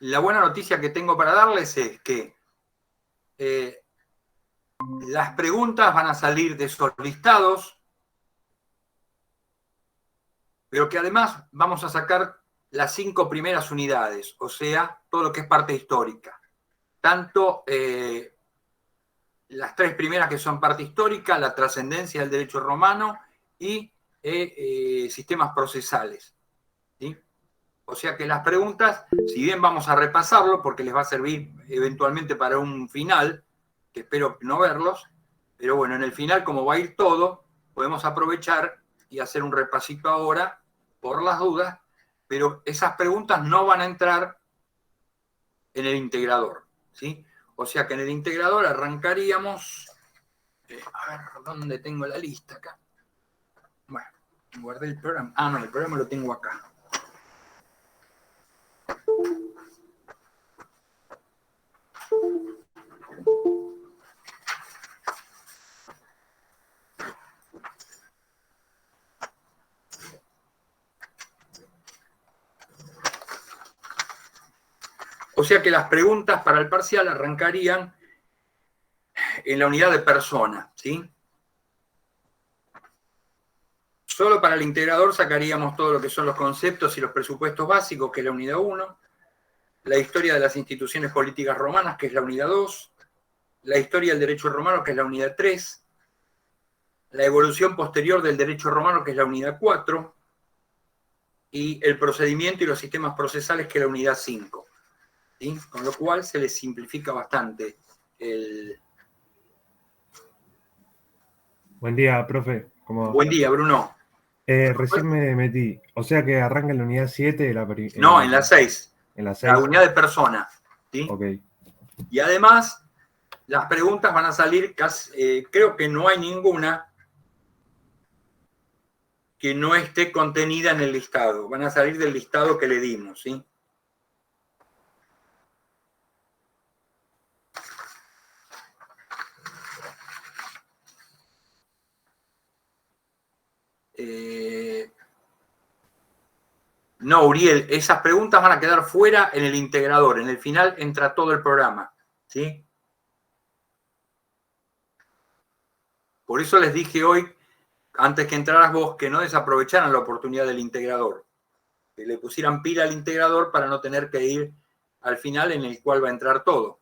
La buena noticia que tengo para darles es que las preguntas van a salir de esos listados, pero que además vamos a sacar las 5 primeras unidades, o sea, todo lo que es parte histórica. Tanto las 3 primeras que son parte histórica, la trascendencia del derecho romano y sistemas procesales. ¿Sí? O sea que las preguntas, si bien vamos a repasarlo, porque les va a servir eventualmente para un final, que espero no verlos, pero bueno, en el final, como va a ir todo, podemos aprovechar y hacer un repasito ahora, por las dudas, pero esas preguntas no van a entrar en el integrador, ¿sí? O sea que en el integrador arrancaríamos, a ver, ¿dónde tengo la lista acá? Bueno, guardé el programa. Ah, no, el programa lo tengo acá. O sea que las preguntas para el parcial arrancarían en la unidad de persona, ¿sí? Solo para el integrador sacaríamos todo lo que son los conceptos y los presupuestos básicos, que es la unidad 1, la historia de las instituciones políticas romanas, que es la unidad 2, la historia del derecho romano, que es la unidad 3, la evolución posterior del derecho romano, que es la unidad 4, y el procedimiento y los sistemas procesales, que es la unidad 5. ¿Sí? Con lo cual se les simplifica bastante el... Buen día, profe. ¿Cómo va? Buen día, Bruno. Recién me metí. O sea que arranca en la unidad 7. No, en la 6. En la La 6. unidad de persona. ¿Sí? Ok. Y además, las preguntas van a salir, casi, creo que no hay ninguna que no esté contenida en el listado. Van a salir del listado que le dimos, ¿sí? No, Uriel, esas preguntas van a quedar fuera en el integrador. En el final entra todo el programa, ¿sí? Por eso les dije hoy, antes que entraras vos, que no desaprovecharan la oportunidad del integrador. Que le pusieran pila al integrador para no tener que ir al final en el cual va a entrar todo.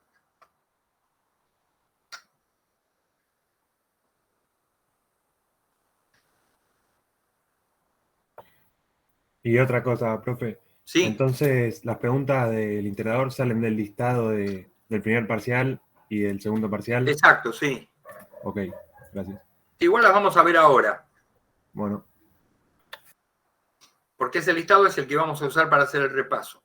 Y otra cosa, profe. Sí. Entonces, las preguntas del integrador salen del listado del primer parcial y del segundo parcial. Exacto, sí. Ok, gracias. Igual las vamos a ver ahora. Bueno. Porque ese listado es el que vamos a usar para hacer el repaso.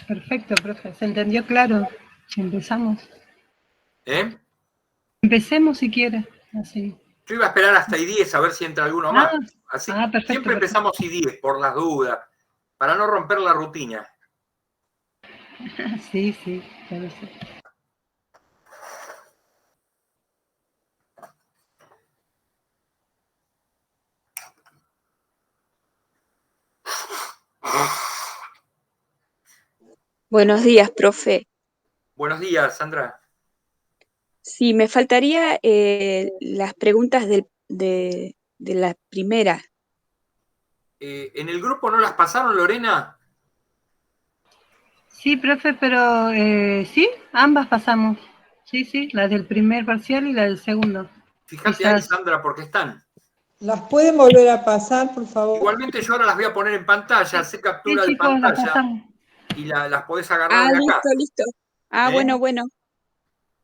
Perfecto, profe. Se entendió claro. Si empezamos. ¿Eh? Empecemos si quiere. Así. Yo iba a esperar hasta I10 a ver si entra alguno más. Así, perfecto, siempre empezamos I10 por las dudas, para no romper la rutina. Sí, sí, claro, sí. Buenos días, profe. Buenos días, Sandra. Sí, me faltaría las preguntas de la primera. ¿En el grupo no las pasaron, Lorena? Sí, profe, pero sí, ambas pasamos. Sí, sí, la del primer parcial y la del segundo. Fíjate ahí, Sandra, porque están. ¿Las pueden volver a pasar, por favor? Igualmente yo ahora las voy a poner en pantalla, hace captura sí, de chicos, pantalla y las podés agarrar de acá. Listo. Bueno.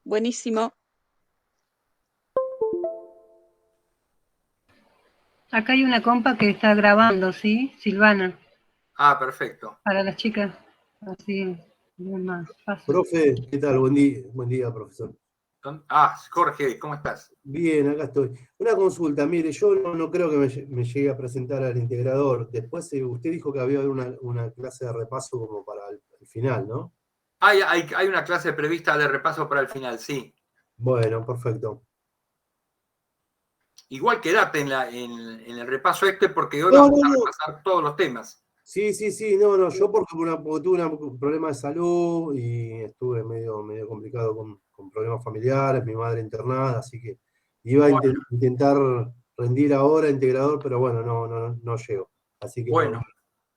Buenísimo. Acá hay una compa que está grabando, ¿sí? Silvana. Ah, perfecto. Para las chicas, así es más fácil. Profe, ¿qué tal? Buen día, profesor. Ah, Jorge, ¿cómo estás? Bien, acá estoy. Una consulta, mire, yo no creo que me llegue a presentar al integrador. Después usted dijo que había una clase de repaso como para el final, ¿no? Hay una clase prevista de repaso para el final, sí. Bueno, perfecto. Igual quédate en el repaso porque hoy No, vamos no, a no. repasar todos los temas. Sí, no, yo porque tuve un problema de salud y estuve medio complicado con problemas familiares, mi madre internada, así que iba a Bueno, intentar rendir ahora integrador, pero bueno, no llego. Así que bueno,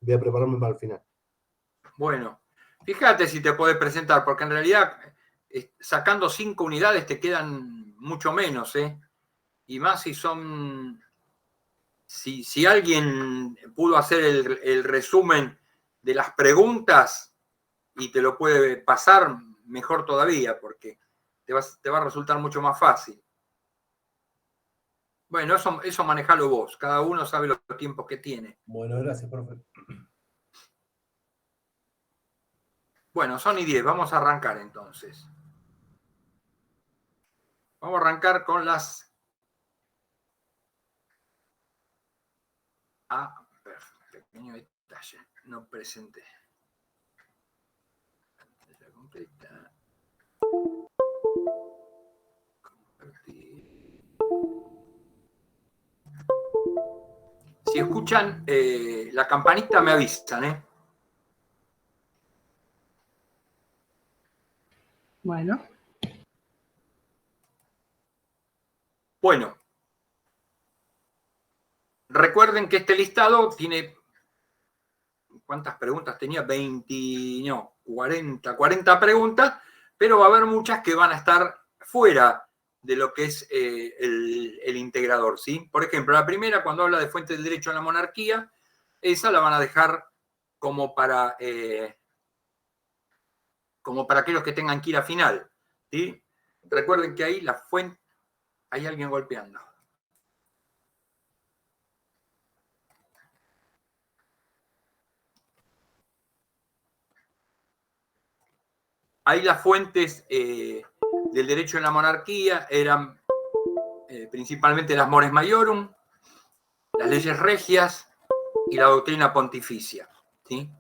voy a prepararme para el final. bueno. Fíjate si te puedes presentar, porque en realidad sacando 5 unidades te quedan mucho menos, ¿eh? Y más si son... Si alguien pudo hacer el resumen de las preguntas y te lo puede pasar, mejor todavía, porque te va a resultar mucho más fácil. Bueno, eso manejalo vos. Cada uno sabe los tiempos que tiene. Bueno, gracias, profe. Bueno, son y 10. Vamos a arrancar entonces. Vamos a arrancar con las... pequeño detalle. No presenté. Pantalla completa. Compartir. Si escuchan la campanita, me avisan, ¿eh? Bueno. Bueno. Recuerden que este listado tiene... ¿Cuántas preguntas tenía? 40 preguntas, pero va a haber muchas que van a estar fuera de lo que es el integrador, ¿sí? Por ejemplo, la primera, cuando habla de fuente del derecho a la monarquía, esa la van a dejar como para aquellos que tengan que ir a final, ¿sí? Recuerden que ahí la fuente... Hay alguien golpeando. Ahí las fuentes del derecho en la monarquía eran principalmente las mores maiorum, las leyes regias y la doctrina pontificia, ¿sí?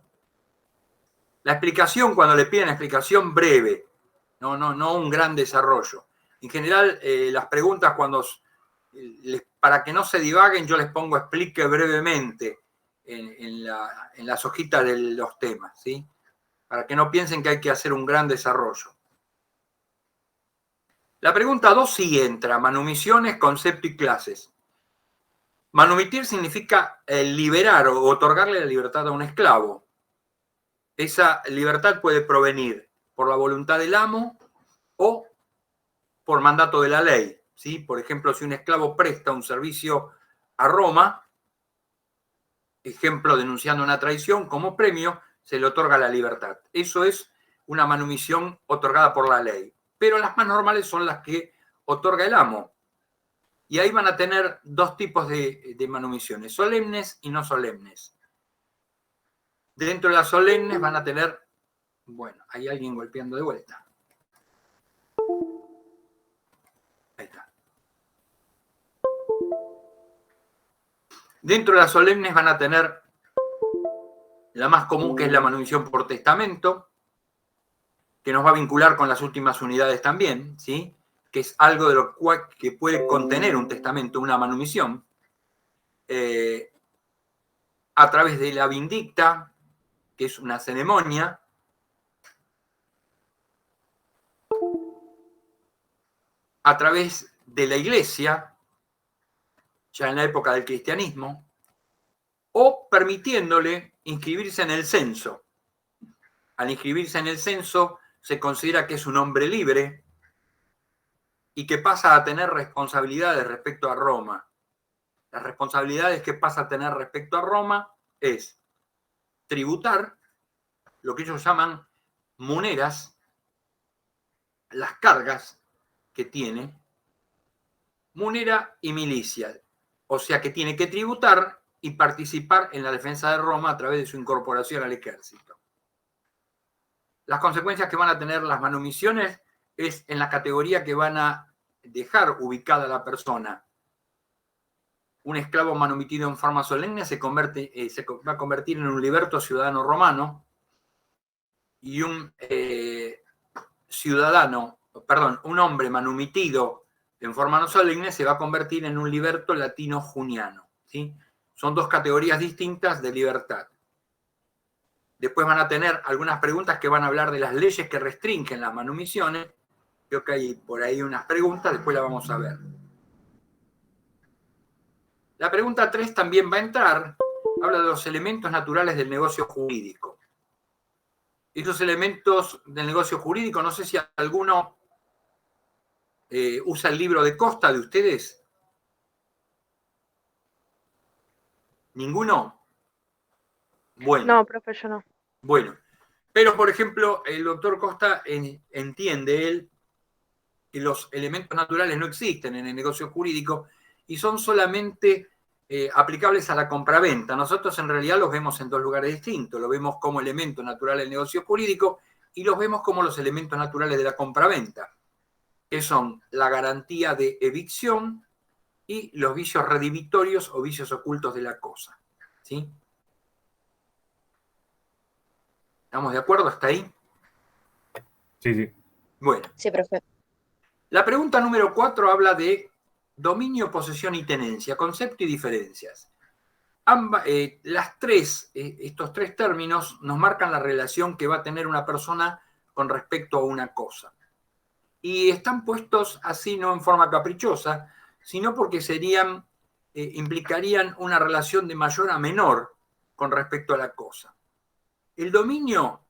La explicación, cuando le piden explicación breve, no un gran desarrollo. En general, las preguntas, para que no se divaguen, yo les pongo explique brevemente en las hojitas de los temas, ¿sí? Para que no piensen que hay que hacer un gran desarrollo. La pregunta 2 sí entra, manumisiones, concepto y clases. Manumitir significa liberar o otorgarle la libertad a un esclavo. Esa libertad puede provenir por la voluntad del amo o por mandato de la ley, ¿sí? Por ejemplo, si un esclavo presta un servicio a Roma, ejemplo, denunciando una traición, como premio, se le otorga la libertad. Eso es una manumisión otorgada por la ley. Pero las más normales son las que otorga el amo. Y ahí van a tener dos tipos de manumisiones, solemnes y no solemnes. Dentro de las solemnes van a tener... Bueno, hay alguien golpeando de vuelta. Ahí está. Dentro de las solemnes van a tener la más común, que es la manumisión por testamento, que nos va a vincular con las últimas unidades también, ¿sí? Que es algo de lo cual que puede contener un testamento, una manumisión, a través de la vindicta, que es una ceremonia, a través de la iglesia, ya en la época del cristianismo, o permitiéndole inscribirse en el censo. Al inscribirse en el censo se considera que es un hombre libre y que pasa a tener responsabilidades respecto a Roma. Las responsabilidades que pasa a tener respecto a Roma es tributar, lo que ellos llaman muneras, las cargas que tiene, munera y milicia. O sea que tiene que tributar y participar en la defensa de Roma a través de su incorporación al ejército. Las consecuencias que van a tener las manumisiones es en la categoría que van a dejar ubicada a la persona. Un esclavo manumitido en forma solemne se va a convertir en un liberto ciudadano romano, y un hombre manumitido en forma no solemne se va a convertir en un liberto latino juniano, ¿sí? Son dos categorías distintas de libertad. Después van a tener algunas preguntas que van a hablar de las leyes que restringen las manumisiones. Creo que hay por ahí unas preguntas, después las vamos a ver. La pregunta 3 también va a entrar, habla de los elementos naturales del negocio jurídico. Esos elementos del negocio jurídico, no sé si alguno usa el libro de Costa de ustedes. ¿Ninguno? Bueno. No, profe, yo no. Bueno, pero por ejemplo, el doctor Costa entiende él que los elementos naturales no existen en el negocio jurídico y son solamente aplicables a la compraventa. Nosotros en realidad los vemos en dos lugares distintos. Los vemos como elementos naturales del negocio jurídico y los vemos como los elementos naturales de la compraventa, que son la garantía de evicción y los vicios redivitorios o vicios ocultos de la cosa. ¿Sí? ¿Estamos de acuerdo hasta ahí? Sí, sí. Bueno. Sí, profe. La pregunta número 4 habla de dominio, posesión y tenencia, concepto y diferencias. Estos tres términos nos marcan la relación que va a tener una persona con respecto a una cosa. Y están puestos así no en forma caprichosa, sino porque implicarían una relación de mayor a menor con respecto a la cosa. El dominio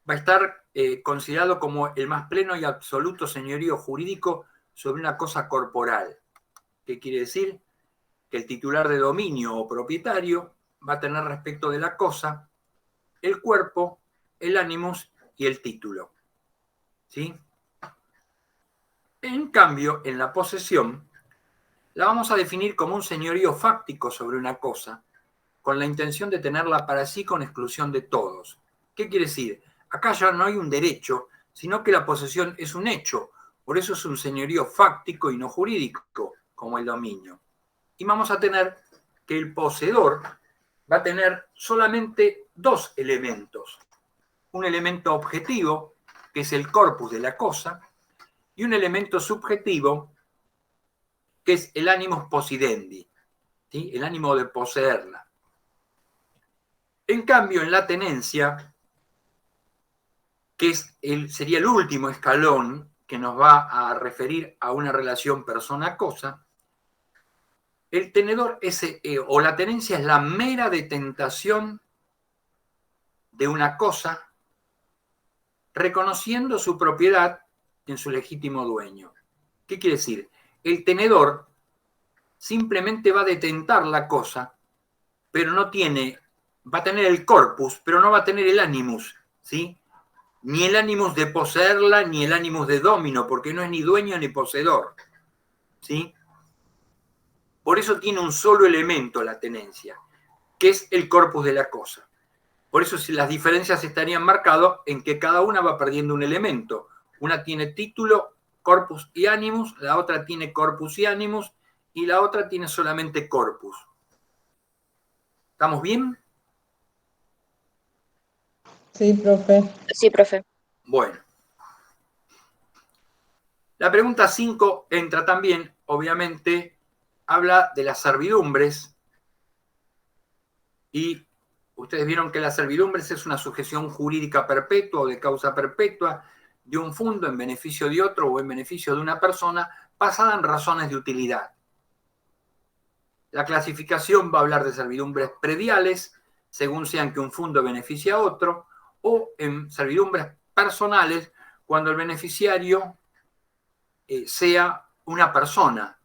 va a estar considerado como el más pleno y absoluto señorío jurídico sobre una cosa corporal. ¿Qué quiere decir? Que el titular de dominio o propietario va a tener respecto de la cosa el cuerpo, el animus y el título. ¿Sí? En cambio, en la posesión, la vamos a definir como un señorío fáctico sobre una cosa, con la intención de tenerla para sí con exclusión de todos. ¿Qué quiere decir? Acá ya no hay un derecho, sino que la posesión es un hecho. Por eso es un señorío fáctico y no jurídico, como el dominio. Y vamos a tener que el poseedor va a tener solamente dos elementos. Un elemento objetivo, que es el corpus de la cosa, y un elemento subjetivo, que es el animus possidendi, ¿sí? El ánimo de poseerla. En cambio, en la tenencia, que sería el último escalón que nos va a referir a una relación persona-cosa, el tenedor o la tenencia es la mera detentación de una cosa, reconociendo su propiedad en su legítimo dueño. ¿Qué quiere decir? El tenedor simplemente va a detentar la cosa, pero no tiene, va a tener el corpus, pero no va a tener el animus, ¿sí? Ni el animus de poseerla, ni el animus de domino, porque no es ni dueño ni poseedor, ¿sí? Por eso tiene un solo elemento la tenencia, que es el corpus de la cosa. Por eso las diferencias estarían marcadas en que cada una va perdiendo un elemento. Una tiene título, corpus y animus, la otra tiene corpus y animus, y la otra tiene solamente corpus. ¿Estamos bien? Sí, profe. Sí, profe. Bueno. La pregunta 5 entra también, obviamente, habla de las servidumbres, y ustedes vieron que las servidumbres es una sujeción jurídica perpetua o de causa perpetua de un fundo en beneficio de otro o en beneficio de una persona basada en razones de utilidad. La clasificación va a hablar de servidumbres prediales, según sean que un fundo beneficia a otro, o en servidumbres personales, cuando el beneficiario sea una persona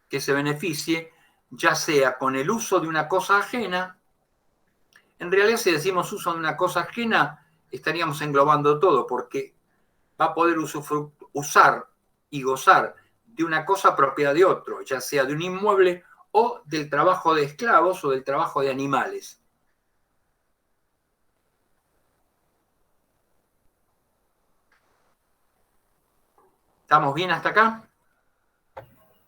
que se beneficie, ya sea con el uso de una cosa ajena. En realidad, si decimos uso de una cosa ajena, estaríamos englobando todo, porque va a poder usar y gozar de una cosa propiedad de otro, ya sea de un inmueble o del trabajo de esclavos o del trabajo de animales. ¿Estamos bien hasta acá?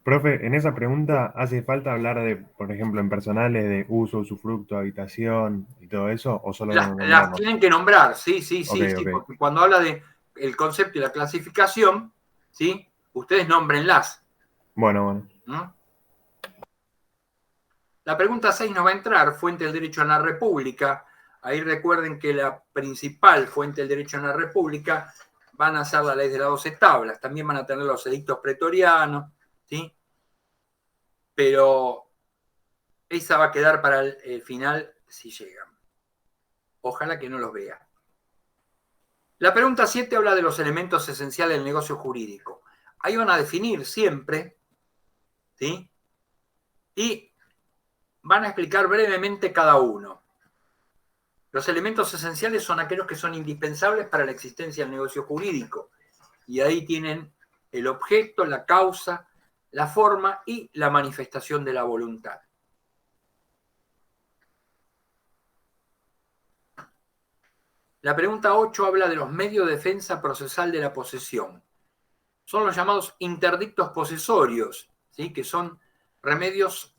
Profe, en esa pregunta hace falta hablar de, por ejemplo, en personales de uso, usufructo, habitación y todo eso, o solo las tienen que nombrar, sí, Okay. porque cuando habla de el concepto y la clasificación, ¿sí? Ustedes nómbrenlas, Bueno. ¿No? La pregunta 6 no va a entrar, fuente del derecho en la República. Ahí recuerden que la principal fuente del derecho en la República van a ser la ley de las 12 tablas. También van a tener los edictos pretorianos, ¿sí? Pero esa va a quedar para el final si llegan. Ojalá que no los vea. La pregunta 7 habla de los elementos esenciales del negocio jurídico. Ahí van a definir siempre, ¿sí? Y van a explicar brevemente cada uno. Los elementos esenciales son aquellos que son indispensables para la existencia del negocio jurídico. Y ahí tienen el objeto, la causa, la forma y la manifestación de la voluntad. La pregunta 8 habla de los medios de defensa procesal de la posesión. Son los llamados interdictos posesorios, ¿sí? Que son remedios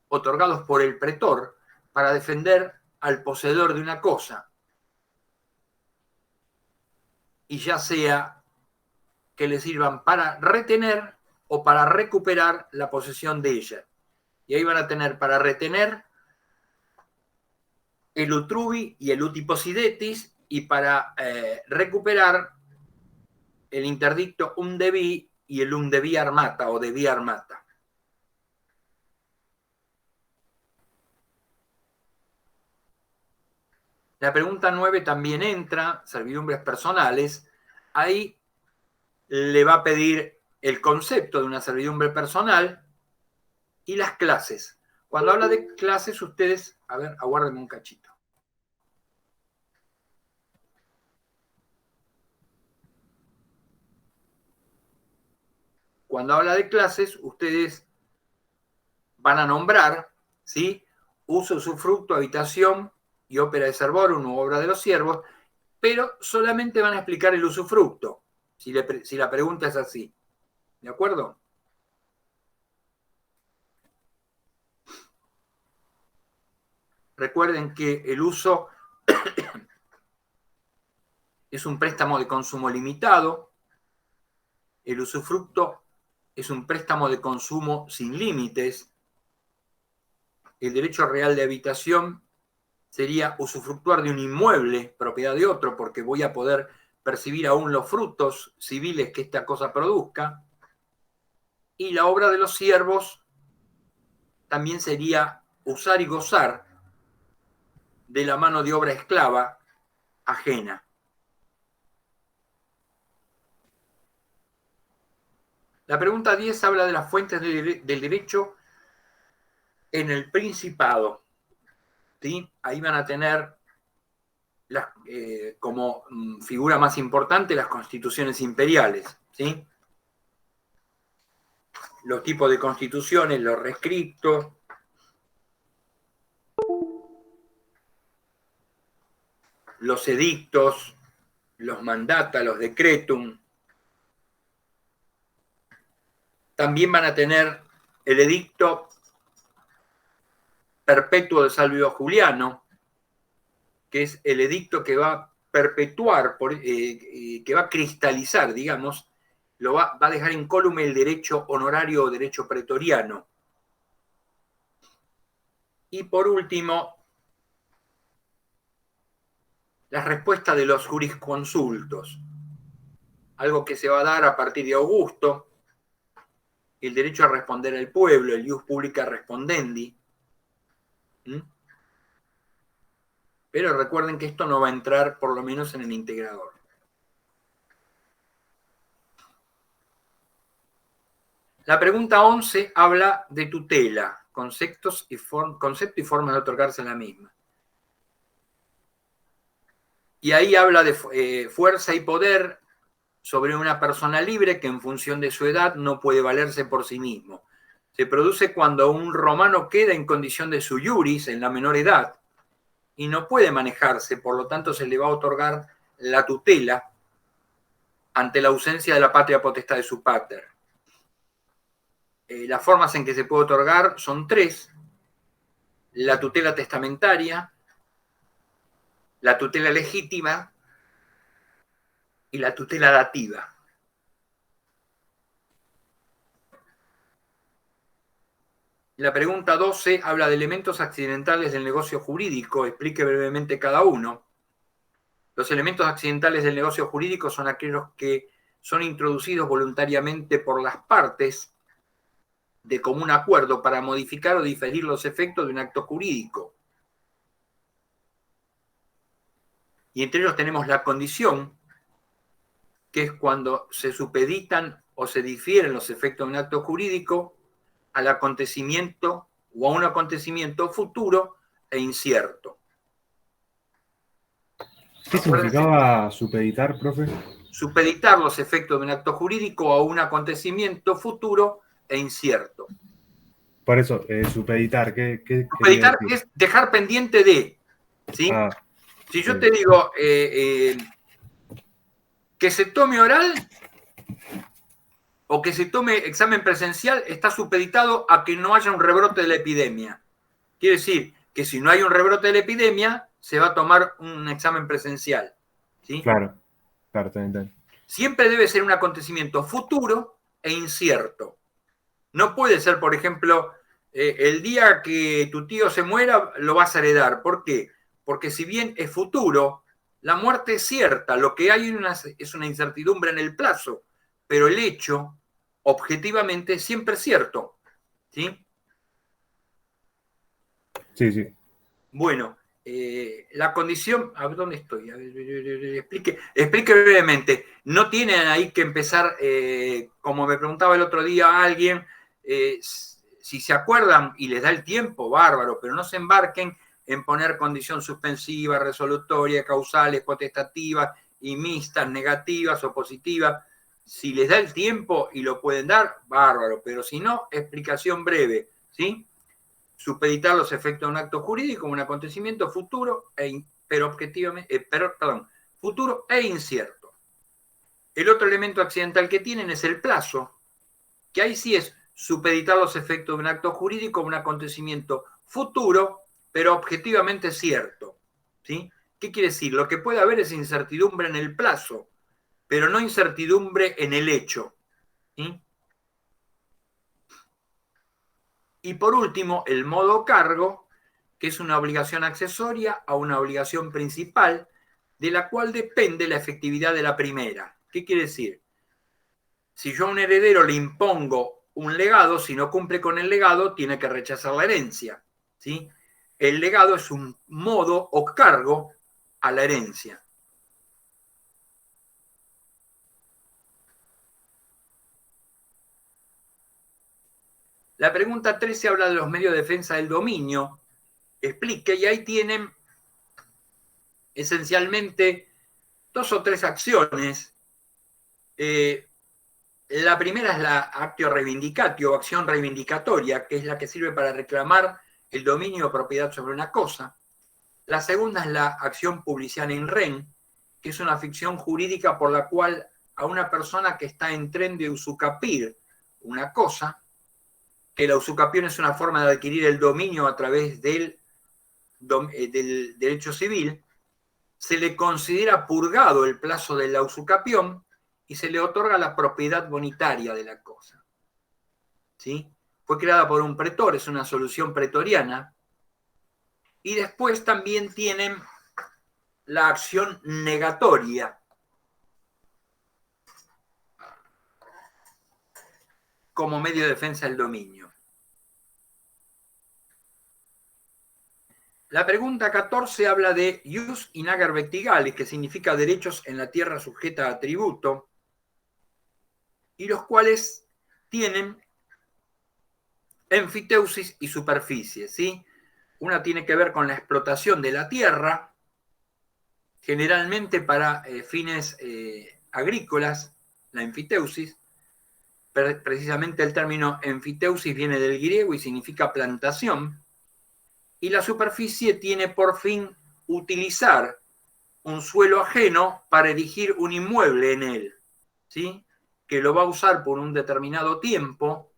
otorgados por el pretor para defender al poseedor de una cosa, y ya sea que le sirvan para retener o para recuperar la posesión de ella. Y ahí van a tener para retener el utrubi y el uti possidetis, y para recuperar el interdicto un debi y el un debi armata o debi armata. La pregunta 9 también entra, servidumbres personales. Ahí le va a pedir el concepto de una servidumbre personal y las clases. Cuando habla de clases, ustedes, a ver, aguárdenme un cachito. Cuando habla de clases, ustedes van a nombrar, ¿sí? Uso, usufructo, habitación y ópera de servorum u obra de los siervos, pero solamente van a explicar el usufructo, si la pregunta es así. ¿De acuerdo? Recuerden que el uso es un préstamo de consumo limitado, el usufructo es un préstamo de consumo sin límites, el derecho real de habitación sería usufructuar de un inmueble, propiedad de otro, porque voy a poder percibir aún los frutos civiles que esta cosa produzca, y la obra de los siervos también sería usar y gozar de la mano de obra esclava ajena. La pregunta 10 habla de las fuentes del derecho en el Principado. ¿Sí? Ahí van a tener como figura más importante las constituciones imperiales. ¿Sí? Los tipos de constituciones, los rescriptos, los edictos, los mandata, los decretum. También van a tener el edicto perpetuo de Salvio Juliano, que es el edicto que va a perpetuar, que va a cristalizar, digamos, va a dejar incólume el derecho honorario o derecho pretoriano. Y por último, la respuesta de los jurisconsultos, algo que se va a dar a partir de Augusto, el derecho a responder al pueblo, el ius publica respondendi. Pero recuerden que esto no va a entrar por lo menos en el integrador. La pregunta 11 habla de tutela, concepto y formas de otorgarse la misma. Y ahí habla de fuerza y poder sobre una persona libre que en función de su edad no puede valerse por sí mismo. Se produce cuando un romano queda en condición de sui iuris en la menor edad y no puede manejarse, por lo tanto se le va a otorgar la tutela ante la ausencia de la patria potestad de su pater. Las formas en que se puede otorgar son 3. La tutela testamentaria, la tutela legítima y la tutela dativa. La pregunta 12 habla de elementos accidentales del negocio jurídico. Explique brevemente cada uno. Los elementos accidentales del negocio jurídico son aquellos que son introducidos voluntariamente por las partes de común acuerdo para modificar o diferir los efectos de un acto jurídico. Y entre ellos tenemos la condición, que es cuando se supeditan o se difieren los efectos de un acto jurídico al acontecimiento o a un acontecimiento futuro e incierto. ¿Qué significaba supeditar, profe? Supeditar los efectos de un acto jurídico a un acontecimiento futuro e incierto. Por eso, supeditar, ¿qué Supeditar quería decir? es dejar pendiente de, ¿sí? Ah, Si yo sí. te digo que se tome oral o que se tome examen presencial, está supeditado a que no haya un rebrote de la epidemia. Quiere decir que si no hay un rebrote de la epidemia, se va a tomar un examen presencial, ¿sí? Claro, entiendo. Siempre debe ser un acontecimiento futuro e incierto. No puede ser, por ejemplo, el día que tu tío se muera, lo vas a heredar. ¿Por qué? Porque si bien es futuro, la muerte es cierta. Lo que hay es una incertidumbre en el plazo, pero el hecho, objetivamente, siempre es cierto. ¿Sí? Sí. Bueno, la condición, a ver, ¿dónde estoy? A ver, explique brevemente. No tienen ahí que empezar, como me preguntaba el otro día alguien, si se acuerdan y les da el tiempo, bárbaro, pero no se embarquen en poner condición suspensiva, resolutoria, causales, potestativas y mixtas, negativas o positivas. Si les da el tiempo y lo pueden dar, bárbaro, pero si no, explicación breve, ¿sí? Supeditar los efectos de un acto jurídico, un acontecimiento futuro, futuro e incierto. El otro elemento accidental que tienen es el plazo, que ahí sí es supeditar los efectos de un acto jurídico, un acontecimiento futuro, pero objetivamente cierto. ¿Sí? ¿Qué quiere decir? Lo que puede haber es incertidumbre en el plazo, pero no incertidumbre en el hecho. ¿Sí? Y por último, el modo cargo, que es una obligación accesoria a una obligación principal, de la cual depende la efectividad de la primera. ¿Qué quiere decir? Si yo a un heredero le impongo un legado, si no cumple con el legado, tiene que rechazar la herencia. ¿Sí? El legado es un modo o cargo a la herencia. La pregunta 13 habla de los medios de defensa del dominio. Explique, y ahí tienen esencialmente 2 o 3 acciones. La primera es la actio reivindicatio, acción reivindicatoria, que es la que sirve para reclamar el dominio o propiedad sobre una cosa. La segunda es la acción publiciana in rem, que es una ficción jurídica por la cual a una persona que está en tren de usucapir una cosa, que la usucapión es una forma de adquirir el dominio a través del derecho civil, se le considera purgado el plazo de la usucapión y se le otorga la propiedad bonitaria de la cosa. ¿Sí? Fue creada por un pretor, es una solución pretoriana. Y después también tienen la acción negatoria, como medio de defensa del dominio. La pregunta 14 habla de ius in ager vectigalis, que significa derechos en la tierra sujeta a tributo, y los cuales tienen enfiteusis y superficie, ¿sí? Una tiene que ver con la explotación de la tierra, generalmente para fines agrícolas, la enfiteusis. Precisamente el término enfiteusis viene del griego y significa plantación. Y la superficie tiene por fin utilizar un suelo ajeno para erigir un inmueble en él, ¿sí? Que lo va a usar por un determinado tiempo,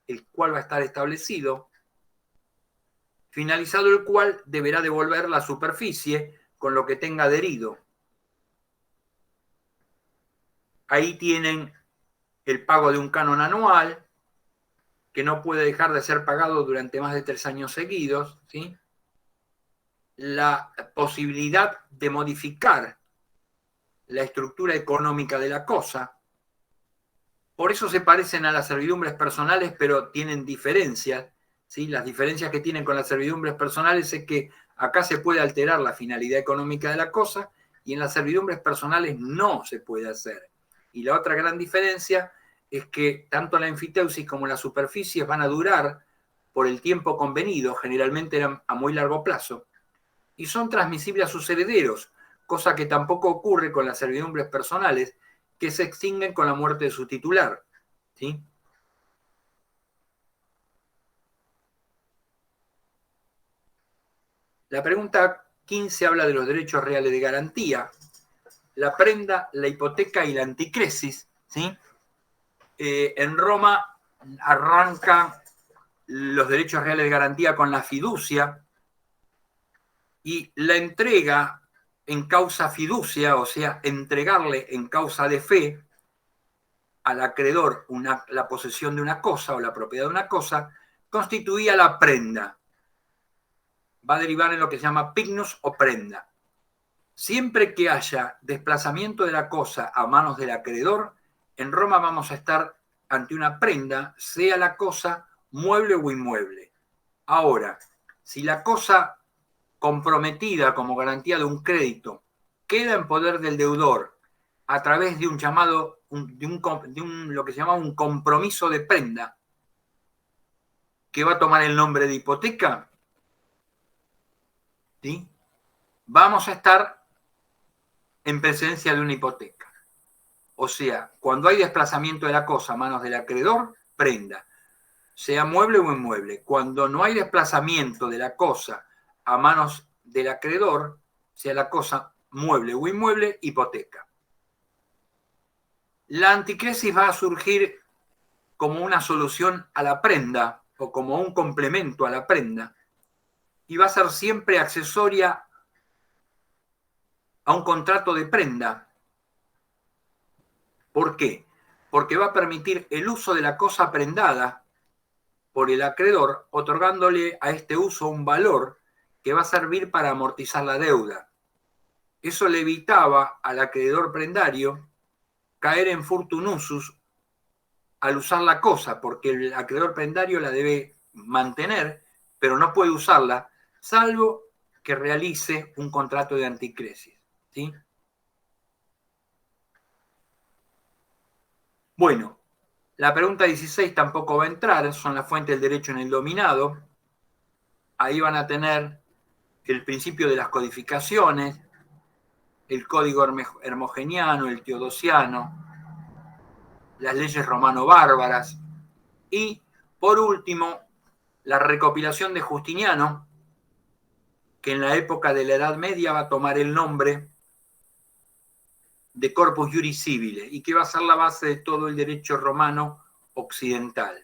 el cual va a estar establecido, finalizado el cual deberá devolver la superficie con lo que tenga adherido. Ahí tienen el pago de un canon anual, que no puede dejar de ser pagado durante más de 3 años seguidos, ¿sí? La posibilidad de modificar la estructura económica de la cosa. Por eso se parecen a las servidumbres personales, pero tienen diferencias, ¿sí? Las diferencias que tienen con las servidumbres personales es que acá se puede alterar la finalidad económica de la cosa y en las servidumbres personales no se puede hacer. Y la otra gran diferencia es que tanto la enfiteusis como las superficies van a durar por el tiempo convenido, generalmente a muy largo plazo, y son transmisibles a sus herederos, cosa que tampoco ocurre con las servidumbres personales, que se extinguen con la muerte de su titular, ¿sí? La pregunta 15 habla de los derechos reales de garantía, la prenda, la hipoteca y la anticresis, ¿sí? En Roma arrancan los derechos reales de garantía con la fiducia y la entrega en causa fiducia, o sea, entregarle en causa de fe al acreedor la posesión de una cosa o la propiedad de una cosa, constituía la prenda. Va a derivar en lo que se llama pignus o prenda. Siempre que haya desplazamiento de la cosa a manos del acreedor, en Roma vamos a estar ante una prenda, sea la cosa mueble o inmueble. Ahora, si la cosa comprometida como garantía de un crédito queda en poder del deudor a través de un llamado, lo que se llama un compromiso de prenda, que va a tomar el nombre de hipoteca, ¿sí? Vamos a estar en presencia de una hipoteca. O sea, cuando hay desplazamiento de la cosa a manos del acreedor, prenda, sea mueble o inmueble. Cuando no hay desplazamiento de la cosa a manos del acreedor, sea la cosa mueble o inmueble, hipoteca. La anticresis va a surgir como una solución a la prenda o como un complemento a la prenda y va a ser siempre accesoria a un contrato de prenda. ¿Por qué? Porque va a permitir el uso de la cosa prendada por el acreedor, otorgándole a este uso un valor que va a servir para amortizar la deuda. Eso le evitaba al acreedor prendario caer en furtum usus al usar la cosa, porque el acreedor prendario la debe mantener, pero no puede usarla, salvo que realice un contrato de anticresis, ¿sí? Bueno, la pregunta 16 tampoco va a entrar, son las fuentes del derecho en el dominado. Ahí van a tener el principio de las codificaciones, el código hermogeniano, el teodosiano, las leyes romano-bárbaras y, por último, la recopilación de Justiniano, que en la época de la Edad Media va a tomar el nombre de Corpus Juris Civile y que va a ser la base de todo el derecho romano occidental.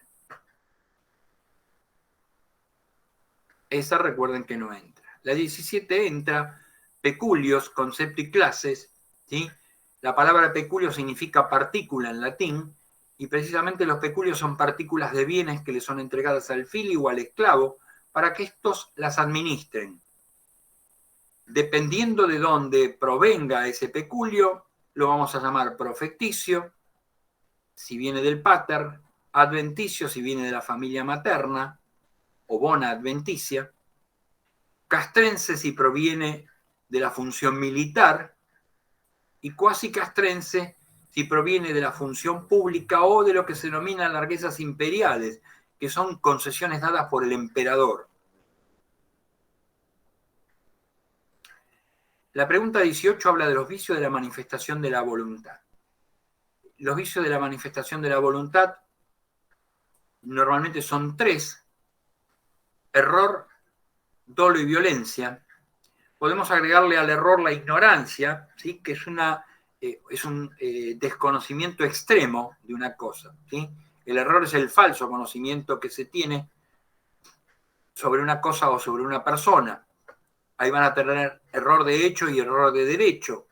Esa recuerden que no entra. La 17 entra peculios, concepto y clases, ¿sí? La palabra peculio significa partícula en latín y precisamente los peculios son partículas de bienes que le son entregadas al filio o al esclavo para que estos las administren. Dependiendo de dónde provenga ese peculio, lo vamos a llamar profecticio, si viene del pater, adventicio, si viene de la familia materna, o bona adventicia, castrense, si proviene de la función militar, y cuasi castrense, si proviene de la función pública o de lo que se denomina larguezas imperiales, que son concesiones dadas por el emperador. La pregunta 18 habla de los vicios de la manifestación de la voluntad. Los vicios de la manifestación de la voluntad normalmente son 3: error, dolo y violencia. Podemos agregarle al error la ignorancia, ¿sí? Que es un desconocimiento extremo de una cosa, ¿sí? El error es el falso conocimiento que se tiene sobre una cosa o sobre una persona. Ahí van a tener error de hecho y error de derecho.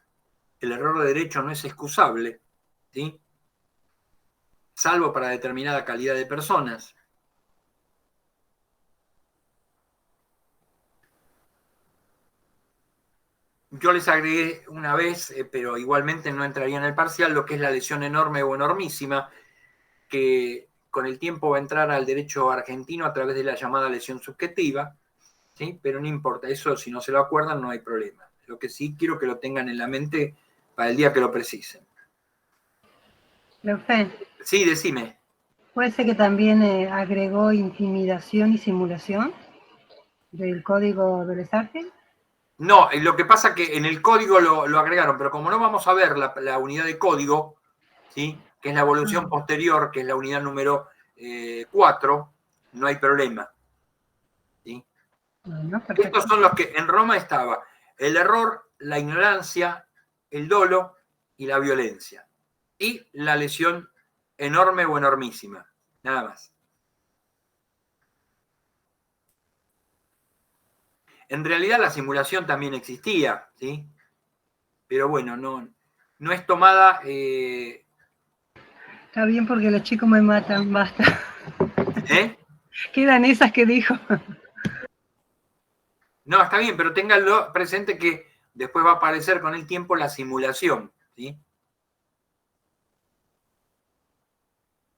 El error de derecho no es excusable, ¿sí? Salvo para determinada calidad de personas. Yo les agregué una vez, pero igualmente no entraría en el parcial, lo que es la lesión enorme o enormísima, que con el tiempo va a entrar al derecho argentino a través de la llamada lesión subjetiva, ¿sí? Pero no importa, eso si no se lo acuerdan no hay problema. Lo que sí quiero que lo tengan en la mente para el día que lo precisen. Profe, Sí, decime. ¿puede ser que también agregó intimidación y simulación del código de Lesarge? No, lo que pasa es que en el código lo agregaron, pero como no vamos a ver la unidad de código, ¿sí? Que es la evolución posterior, que es la unidad número 4, no hay problema. ¿Sí? Bueno, perfecto. Estos son los que en Roma estaba el error, la ignorancia, el dolo y la violencia. Y la lesión enorme o enormísima, nada más. En realidad la simulación también existía, ¿sí? Pero bueno, no es tomada... Está bien porque los chicos me matan, basta. ¿Eh? Quedan esas que dijo. No, está bien, pero ténganlo presente que después va a aparecer con el tiempo la simulación, ¿sí?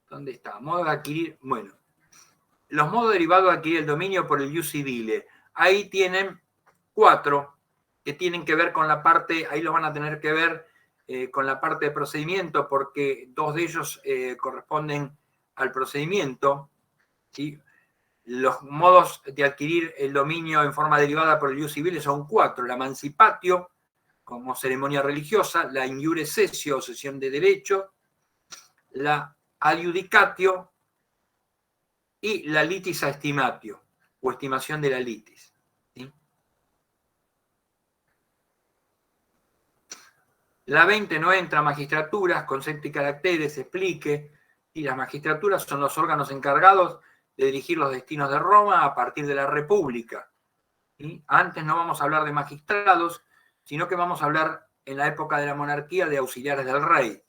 ¿Dónde está? Modo de adquirir... Bueno, los modos derivados de adquirir el dominio por el ius civile. Ahí tienen 4 que tienen que ver con la parte, ahí lo van a tener que ver con la parte de procedimiento, porque 2 de ellos corresponden al procedimiento, ¿sí? Los modos de adquirir el dominio en forma derivada por el ius civile son 4. La emancipatio, como ceremonia religiosa, la in iure sessio, o sesión de derecho, la adjudicatio y la litis a estimatio, o estimación de la litis. ¿Sí? La 20 no entra magistraturas, concepto y caracteres, explique, y las magistraturas son los órganos encargados de dirigir los destinos de Roma a partir de la República. ¿Sí? Antes no vamos a hablar de magistrados, sino que vamos a hablar en la época de la monarquía de auxiliares del rey.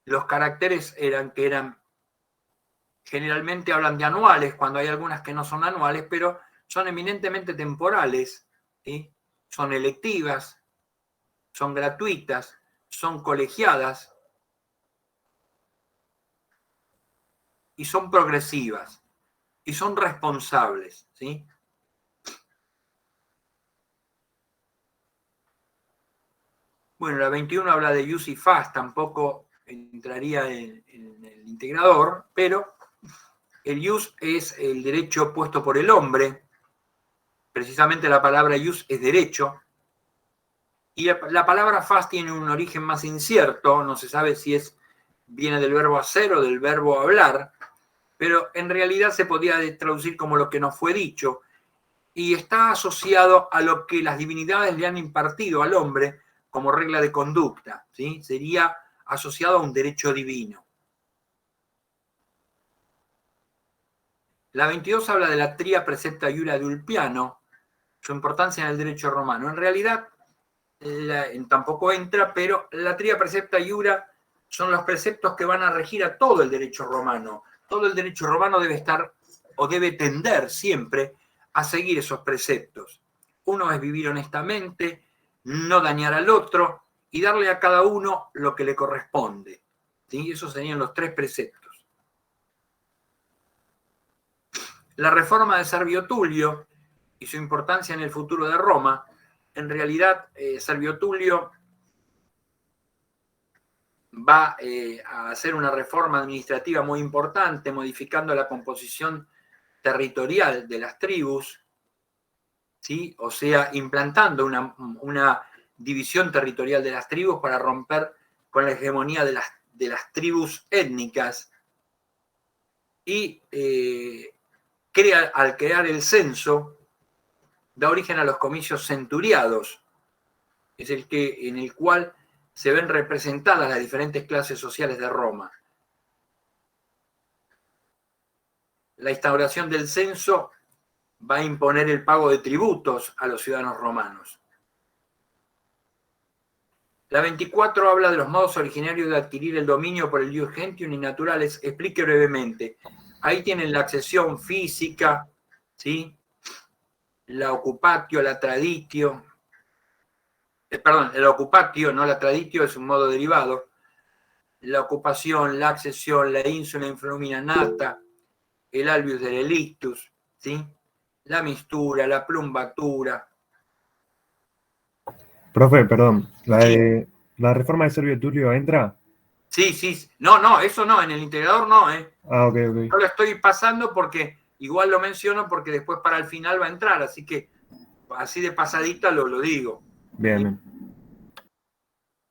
Los caracteres eran generalmente hablan de anuales, cuando hay algunas que no son anuales, pero son eminentemente temporales, ¿sí? Son electivas, son gratuitas, son colegiadas y son progresivas y son responsables, ¿sí? Bueno, la 21 habla de use y fast, tampoco entraría en el integrador, pero el use es el derecho puesto por el hombre, precisamente la palabra use es derecho, y la palabra fast tiene un origen más incierto, no se sabe si viene del verbo hacer o del verbo hablar, pero en realidad se podía traducir como lo que nos fue dicho, y está asociado a lo que las divinidades le han impartido al hombre como regla de conducta, ¿sí? Sería asociado a un derecho divino. La 22 habla de la tria precepta iura de Ulpiano, su importancia en el derecho romano. En realidad, tampoco entra, pero la tria precepta iura son los preceptos que van a regir a todo el derecho romano. Todo el derecho romano debe estar o debe tender siempre a seguir esos preceptos. Uno es vivir honestamente, no dañar al otro y darle a cada uno lo que le corresponde. ¿Sí? Esos serían los 3 preceptos. La reforma de Servio Tulio y su importancia en el futuro de Roma, en realidad Servio Tulio va a hacer una reforma administrativa muy importante, modificando la composición territorial de las tribus, ¿sí? O sea, implantando una división territorial de las tribus para romper con la hegemonía de las tribus étnicas y al crear el censo, da origen a los comicios centuriados, es en el cual se ven representadas las diferentes clases sociales de Roma. La instauración del censo va a imponer el pago de tributos a los ciudadanos romanos. La 24 habla de los modos originarios de adquirir el dominio por el ius gentium y naturales. Explique brevemente. Ahí tienen la accesión física, ¿sí? la occupatio, la traditio, perdón, el occupatio, no la traditio, es un modo derivado, la ocupación, la accesión, la insula influmina nata, el albius derelictus, ¿sí? La mistura, la plumbatura. Profe, perdón, Sí. ¿la reforma de Servio Tulio entra? Sí, sí, no, eso no, en el integrador no, Ah, ok, Yo ok. lo estoy pasando porque igual lo menciono porque después para el final va a entrar, así que así de pasadita lo digo. Bien, ¿Sí? bien.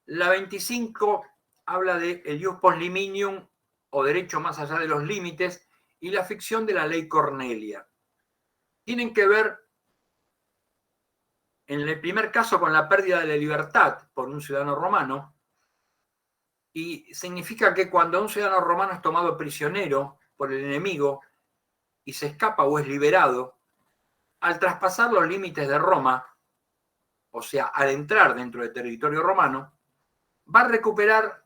La 25 habla de el ius post limidium o derecho más allá de los límites y la ficción de la ley Cornelia. Tienen que ver, en el primer caso, con la pérdida de la libertad por un ciudadano romano, y significa que cuando un ciudadano romano es tomado prisionero por el enemigo y se escapa o es liberado, al traspasar los límites de Roma, o sea, al entrar dentro del territorio romano, va a recuperar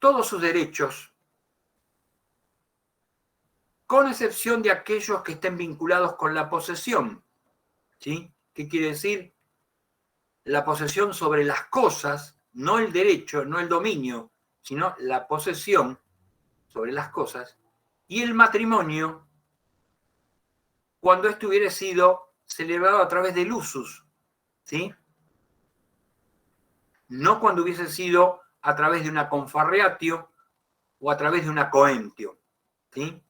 todos sus derechos, con excepción de aquellos que estén vinculados con la posesión. ¿Sí? ¿Qué quiere decir? La posesión sobre las cosas, no el derecho, no el dominio, sino la posesión sobre las cosas, y el matrimonio cuando esto hubiera sido celebrado a través del usus, ¿sí? No cuando hubiese sido a través de una confarreatio o a través de una coentio, ¿sí?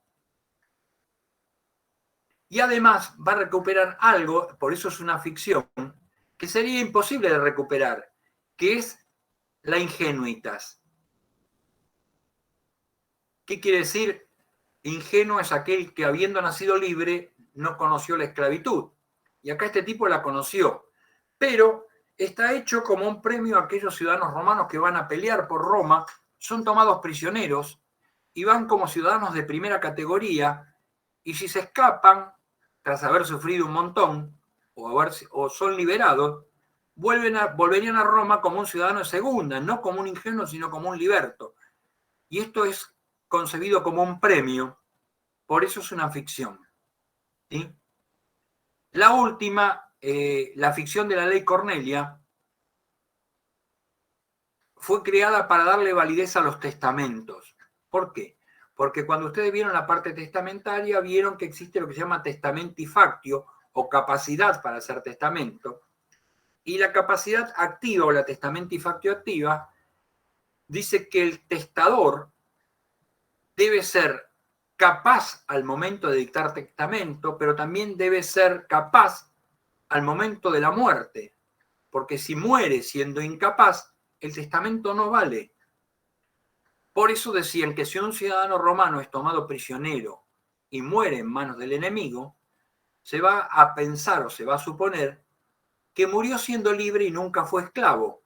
Y además va a recuperar algo, por eso es una ficción, que sería imposible de recuperar, que es la ingenuitas. ¿Qué quiere decir? Ingenuo es aquel que habiendo nacido libre no conoció la esclavitud. Y acá este tipo la conoció. Pero está hecho como un premio a aquellos ciudadanos romanos que van a pelear por Roma, son tomados prisioneros y van como ciudadanos de primera categoría, y si se escapan, tras haber sufrido un montón, o son liberados, volverían a Roma como un ciudadano de segunda, no como un ingenuo, sino como un liberto. Y esto es concebido como un premio, por eso es una ficción. ¿Sí? La última, la ficción de la ley Cornelia, fue creada para darle validez a los testamentos. ¿Por qué? Porque cuando ustedes vieron la parte testamentaria, vieron que existe lo que se llama testamenti factio o capacidad para hacer testamento. Y la capacidad activa o la testamenti factio activa dice que el testador debe ser capaz al momento de dictar testamento, pero también debe ser capaz al momento de la muerte. Porque si muere siendo incapaz, el testamento no vale. Por eso decían que si un ciudadano romano es tomado prisionero y muere en manos del enemigo, se va a pensar o se va a suponer que murió siendo libre y nunca fue esclavo,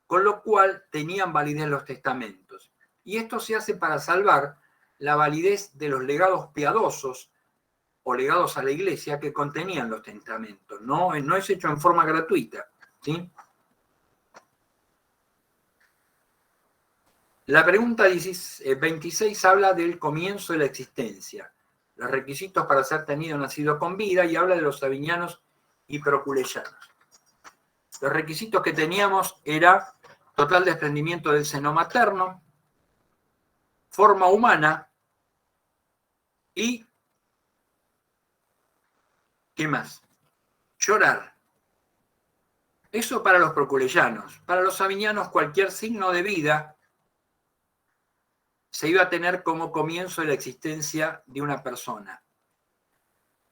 con lo cual tenían validez los testamentos. Y esto se hace para salvar la validez de los legados piadosos o legados a la iglesia que contenían los testamentos. No es hecho en forma gratuita, ¿sí? La pregunta 26 habla del comienzo de la existencia, los requisitos para ser tenido nacido con vida, y habla de los sabinianos y proculeyanos. Los requisitos que teníamos era total desprendimiento del seno materno, forma humana y, ¿qué más? Llorar. Eso para los proculeyanos. Para los sabinianos, cualquier signo de vida se iba a tener como comienzo de la existencia de una persona.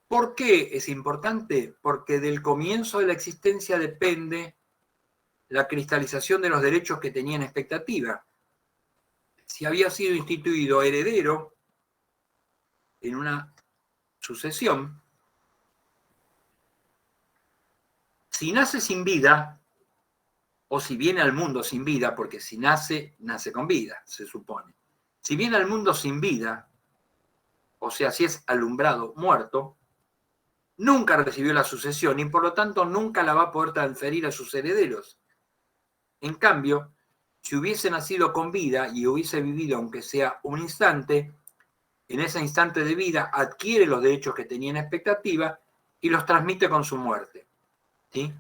¿Por qué es importante? Porque del comienzo de la existencia depende la cristalización de los derechos que tenía en expectativa. Si había sido instituido heredero en una sucesión, si nace sin vida, o si viene al mundo sin vida, porque si nace, nace con vida, se supone. Si viene al mundo sin vida, o sea, si es alumbrado muerto, nunca recibió la sucesión y por lo tanto nunca la va a poder transferir a sus herederos. En cambio, si hubiese nacido con vida y hubiese vivido aunque sea un instante, en ese instante de vida adquiere los derechos que tenía en expectativa y los transmite con su muerte. ¿Sí?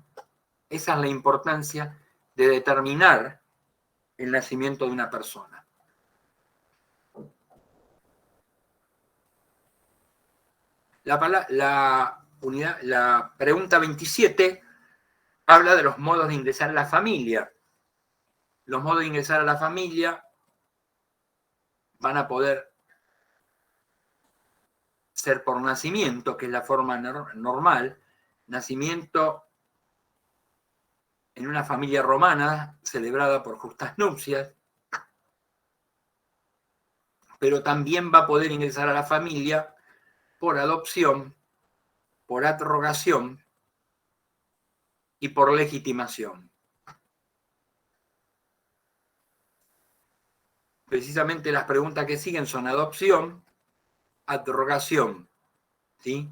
Esa es la importancia de determinar el nacimiento de una persona. La pregunta 27 habla de los modos de ingresar a la familia. Los modos de ingresar a la familia van a poder ser por nacimiento, que es la forma normal, nacimiento en una familia romana celebrada por justas nupcias, pero también va a poder ingresar a la familia por adopción, por atrogación y por legitimación. Precisamente las preguntas que siguen son adopción, atrogación, ¿sí?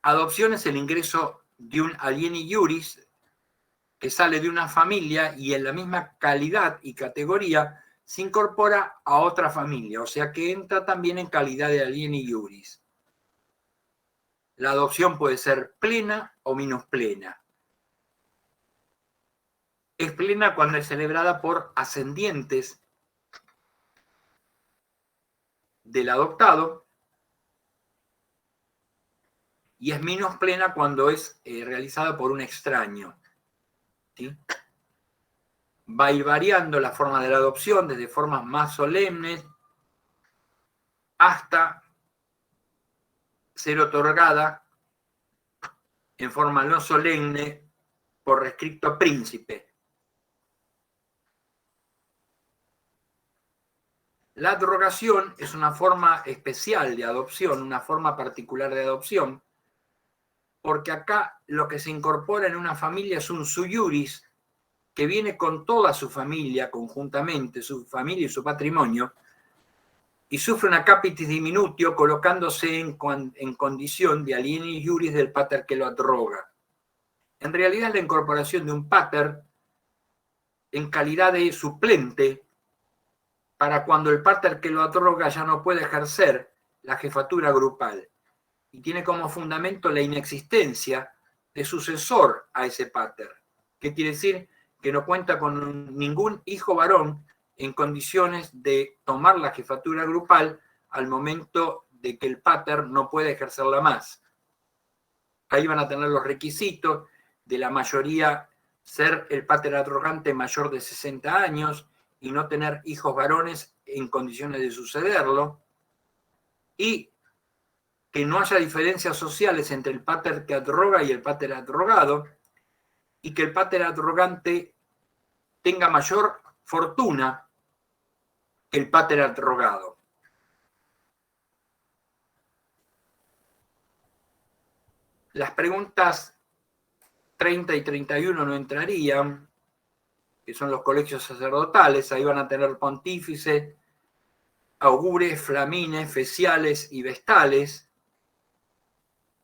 Adopción es el ingreso de un alieni iuris que sale de una familia y en la misma calidad y categoría se incorpora a otra familia, o sea que entra también en calidad de alieni iuris. La adopción puede ser plena o minusplena. Es plena cuando es celebrada por ascendientes del adoptado y es minusplena cuando es realizada por un extraño. ¿Sí? Va a ir variando la forma de la adopción desde formas más solemnes hasta ser otorgada en forma no solemne por rescripto príncipe. La atrogación es una forma especial de adopción, una forma particular de adopción, porque acá lo que se incorpora en una familia es un sui iuris que viene con toda su familia conjuntamente, su familia y su patrimonio, y sufre una capitis diminutio colocándose en condición de alieni iuris del pater que lo atroga. En realidad es la incorporación de un pater en calidad de suplente para cuando el pater que lo atroga ya no puede ejercer la jefatura grupal y tiene como fundamento la inexistencia de sucesor a ese pater. ¿Qué quiere decir? Que no cuenta con ningún hijo varón en condiciones de tomar la jefatura grupal al momento de que el pater no puede ejercerla más. Ahí van a tener los requisitos de la mayoría, ser el pater atrogante mayor de 60 años y no tener hijos varones en condiciones de sucederlo, y que no haya diferencias sociales entre el pater que atroga y el pater atrogado, y que el pater atrogante tenga mayor fortuna que el pater atrogado. Las preguntas 30 y 31 no entrarían, que son los colegios sacerdotales. Ahí van a tener pontífices, augures, flamines, feciales y vestales.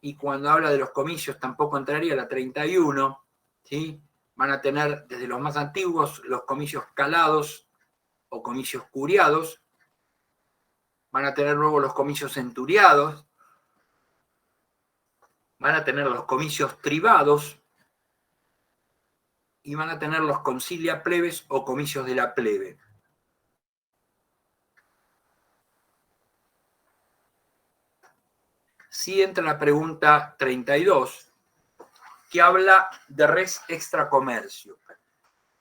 Y cuando habla de los comicios tampoco entraría la 31, ¿sí? Van a tener desde los más antiguos los comicios calados o comicios curiados. Van a tener luego los comicios centuriados. Van a tener los comicios tribados. Y van a tener los concilia plebes o comicios de la plebe. Sí entra la pregunta 32, que habla de res extra commercium.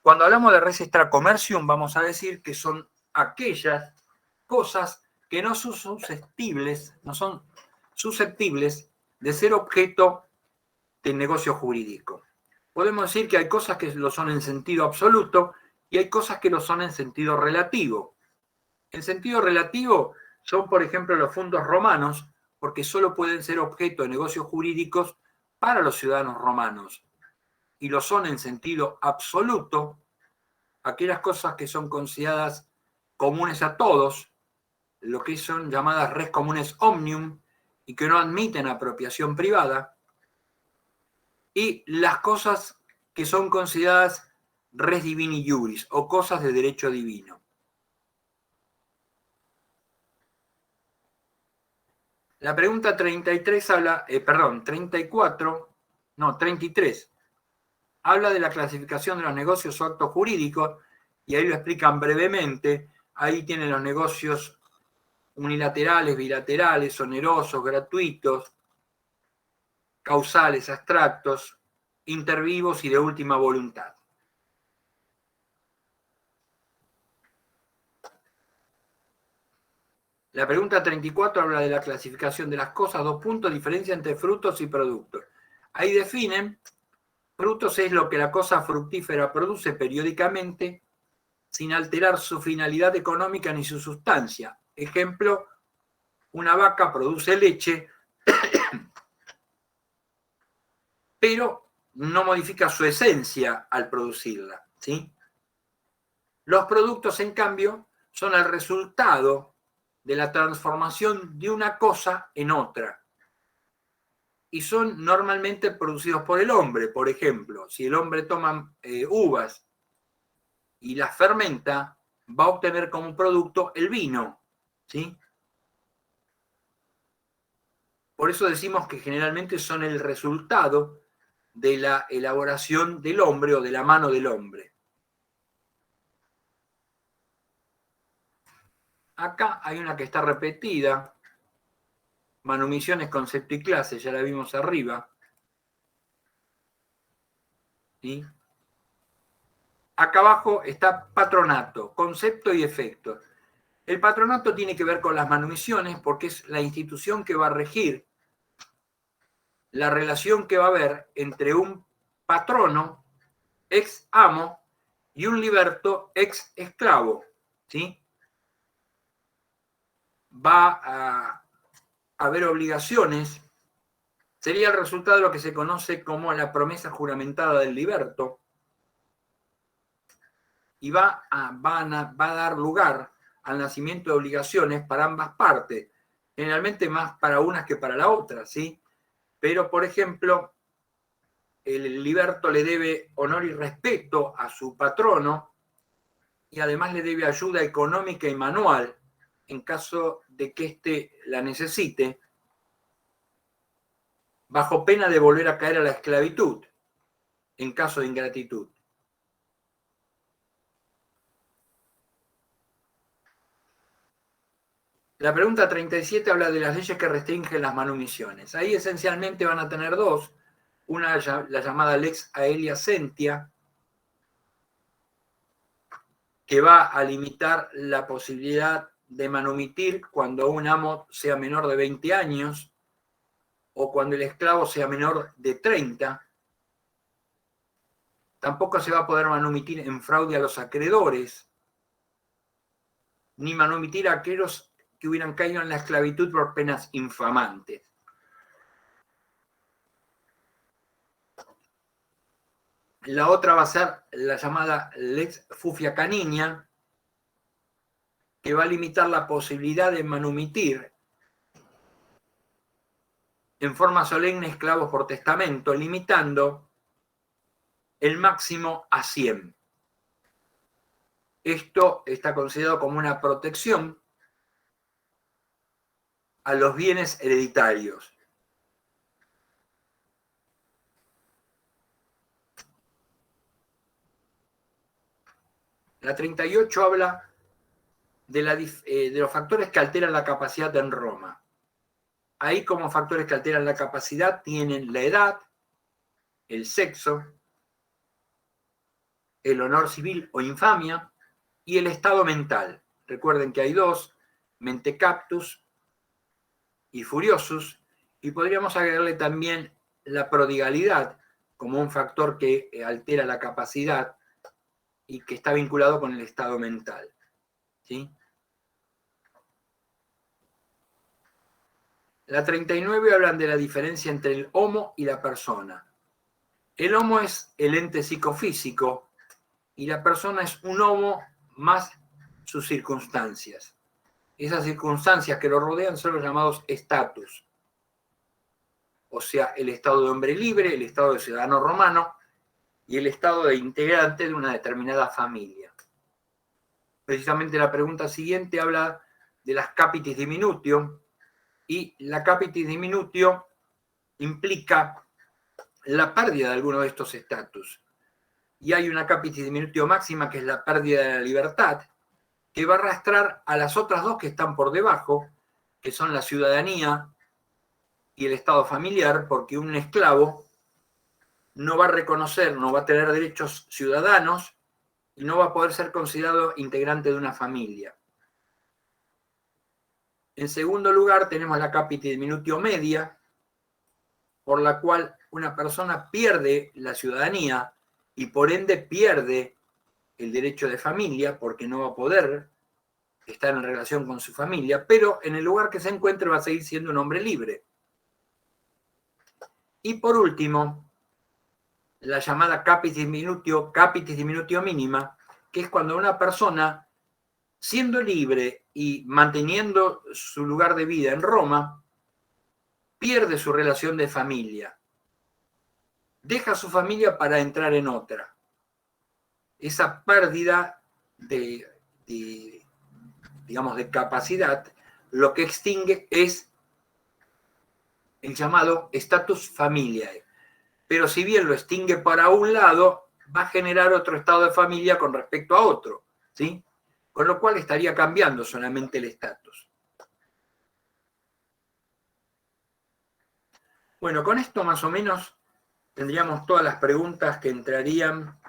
Cuando hablamos de res extra commercium, vamos a decir que son aquellas cosas que no son susceptibles de ser objeto de negocio jurídico. Podemos decir que hay cosas que lo son en sentido absoluto y hay cosas que lo son en sentido relativo. En sentido relativo son, por ejemplo, los fundos romanos, porque solo pueden ser objeto de negocios jurídicos para los ciudadanos romanos. Y lo son en sentido absoluto aquellas cosas que son consideradas comunes a todos, lo que son llamadas res communes omnium y que no admiten apropiación privada, y las cosas que son consideradas res divini iuris o cosas de derecho divino. La pregunta 33 habla, 33, habla de la clasificación de los negocios o actos jurídicos, y ahí lo explican brevemente. Ahí tienen los negocios unilaterales, bilaterales, onerosos, gratuitos, causales, abstractos, intervivos y de última voluntad. La pregunta 34 habla de la clasificación de las cosas, 2 puntos, diferencia entre frutos y productos. Ahí definen, frutos es lo que la cosa fructífera produce periódicamente sin alterar su finalidad económica ni su sustancia. Ejemplo, una vaca produce leche, pero no modifica su esencia al producirla, ¿sí? Los productos, en cambio, son el resultado de la transformación de una cosa en otra. Y son normalmente producidos por el hombre. Por ejemplo, si el hombre toma uvas y las fermenta, va a obtener como producto el vino, ¿sí? Por eso decimos que generalmente son el resultado de la elaboración del hombre o de la mano del hombre. Acá hay una que está repetida, manumisiones, concepto y clase, ya la vimos arriba. ¿Sí? Acá abajo está patronato, concepto y efecto. El patronato tiene que ver con las manumisiones porque es la institución que va a regir la relación que va a haber entre un patrono, ex amo, y un liberto, ex esclavo. ¿Sí? Va a haber obligaciones, sería el resultado de lo que se conoce como la promesa juramentada del liberto, y va a dar lugar al nacimiento de obligaciones para ambas partes, generalmente más para unas que para la otra, ¿sí? Pero, por ejemplo, el liberto le debe honor y respeto a su patrono y además le debe ayuda económica y manual en caso de que éste la necesite, bajo pena de volver a caer a la esclavitud en caso de ingratitud. La pregunta 37 habla de las leyes que restringen las manumisiones. Ahí esencialmente van a tener dos. Una, la llamada Lex Aelia Sentia, que va a limitar la posibilidad de manumitir cuando un amo sea menor de 20 años o cuando el esclavo sea menor de 30. Tampoco se va a poder manumitir en fraude a los acreedores, ni manumitir a aquellos que hubieran caído en la esclavitud por penas infamantes. La otra va a ser la llamada Lex Fufia Caninia, que va a limitar la posibilidad de manumitir en forma solemne esclavos por testamento, limitando el máximo a 100. Esto está considerado como una protección a los bienes hereditarios. La 38 habla de los factores que alteran la capacidad en Roma. Ahí, como factores que alteran la capacidad, tienen la edad, el sexo, el honor civil o infamia y el estado mental. Recuerden que hay dos, mentecaptus y furiosus, y podríamos agregarle también la prodigalidad como un factor que altera la capacidad y que está vinculado con el estado mental. ¿Sí? La 39 hablan de la diferencia entre el homo y la persona. El homo es el ente psicofísico y la persona es un homo más sus circunstancias. Esas circunstancias que lo rodean son los llamados estatus. O sea, el estado de hombre libre, el estado de ciudadano romano y el estado de integrante de una determinada familia. Precisamente la pregunta siguiente habla de las capitis diminutio, y la capitis diminutio implica la pérdida de alguno de estos estatus. Y hay una capitis diminutio máxima, que es la pérdida de la libertad, que va a arrastrar a las otras dos que están por debajo, que son la ciudadanía y el estado familiar, porque un esclavo no va a reconocer, no va a tener derechos ciudadanos y no va a poder ser considerado integrante de una familia. En segundo lugar, tenemos la capitis diminutio media, por la cual una persona pierde la ciudadanía y por ende pierde el derecho de familia, porque no va a poder estar en relación con su familia, pero en el lugar que se encuentre va a seguir siendo un hombre libre. Y por último, la llamada capitis diminutio mínima, que es cuando una persona, siendo libre y manteniendo su lugar de vida en Roma, pierde su relación de familia, deja su familia para entrar en otra. Esa pérdida digamos, de capacidad, lo que extingue es el llamado status familiae. Pero si bien lo extingue para un lado, va a generar otro estado de familia con respecto a otro, ¿sí? Con lo cual estaría cambiando solamente el estatus. Bueno, con esto más o menos tendríamos todas las preguntas que entrarían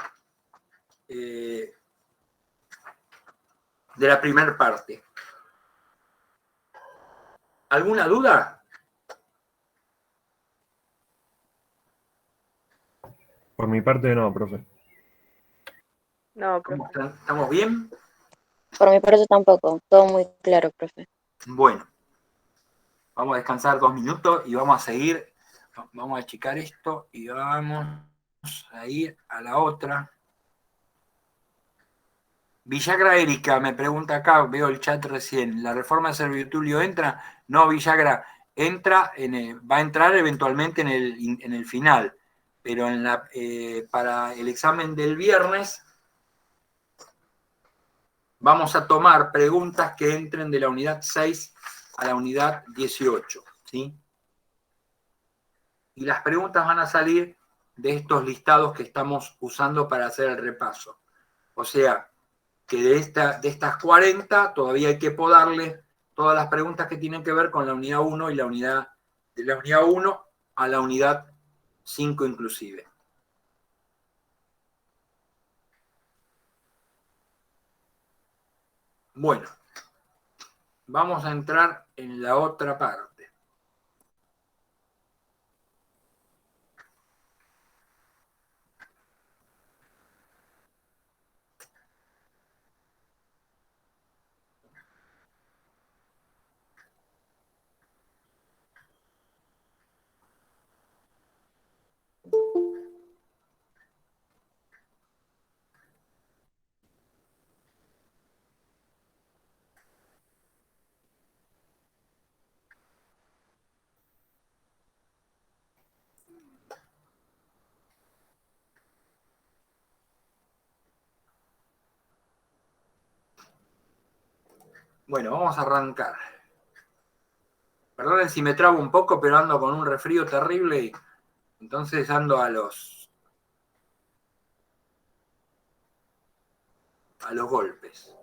de la primera parte. ¿Alguna duda? Por mi parte no, profe. No, ¿Cómo profe. están? ¿Estamos bien? Por mi parte tampoco. Todo muy claro, profe. Bueno, vamos a descansar 2 minutos y vamos a seguir. Vamos a achicar esto y vamos a ir a la otra. Villagra Erika me pregunta acá, veo el chat recién, ¿la reforma de Servitulio entra? No, Villagra, va a entrar eventualmente en el final, pero para el examen del viernes vamos a tomar preguntas que entren de la unidad 6 a la unidad 18, ¿sí? Y las preguntas van a salir de estos listados que estamos usando para hacer el repaso. O sea, que de estas 40 todavía hay que podarle todas las preguntas que tienen que ver con la unidad 1 y de la unidad 1 a la unidad 5 inclusive. Bueno, vamos a entrar en la otra parte. Bueno, vamos a arrancar. Perdonen si me trabo un poco, pero ando con un resfrío terrible y entonces ando a los golpes.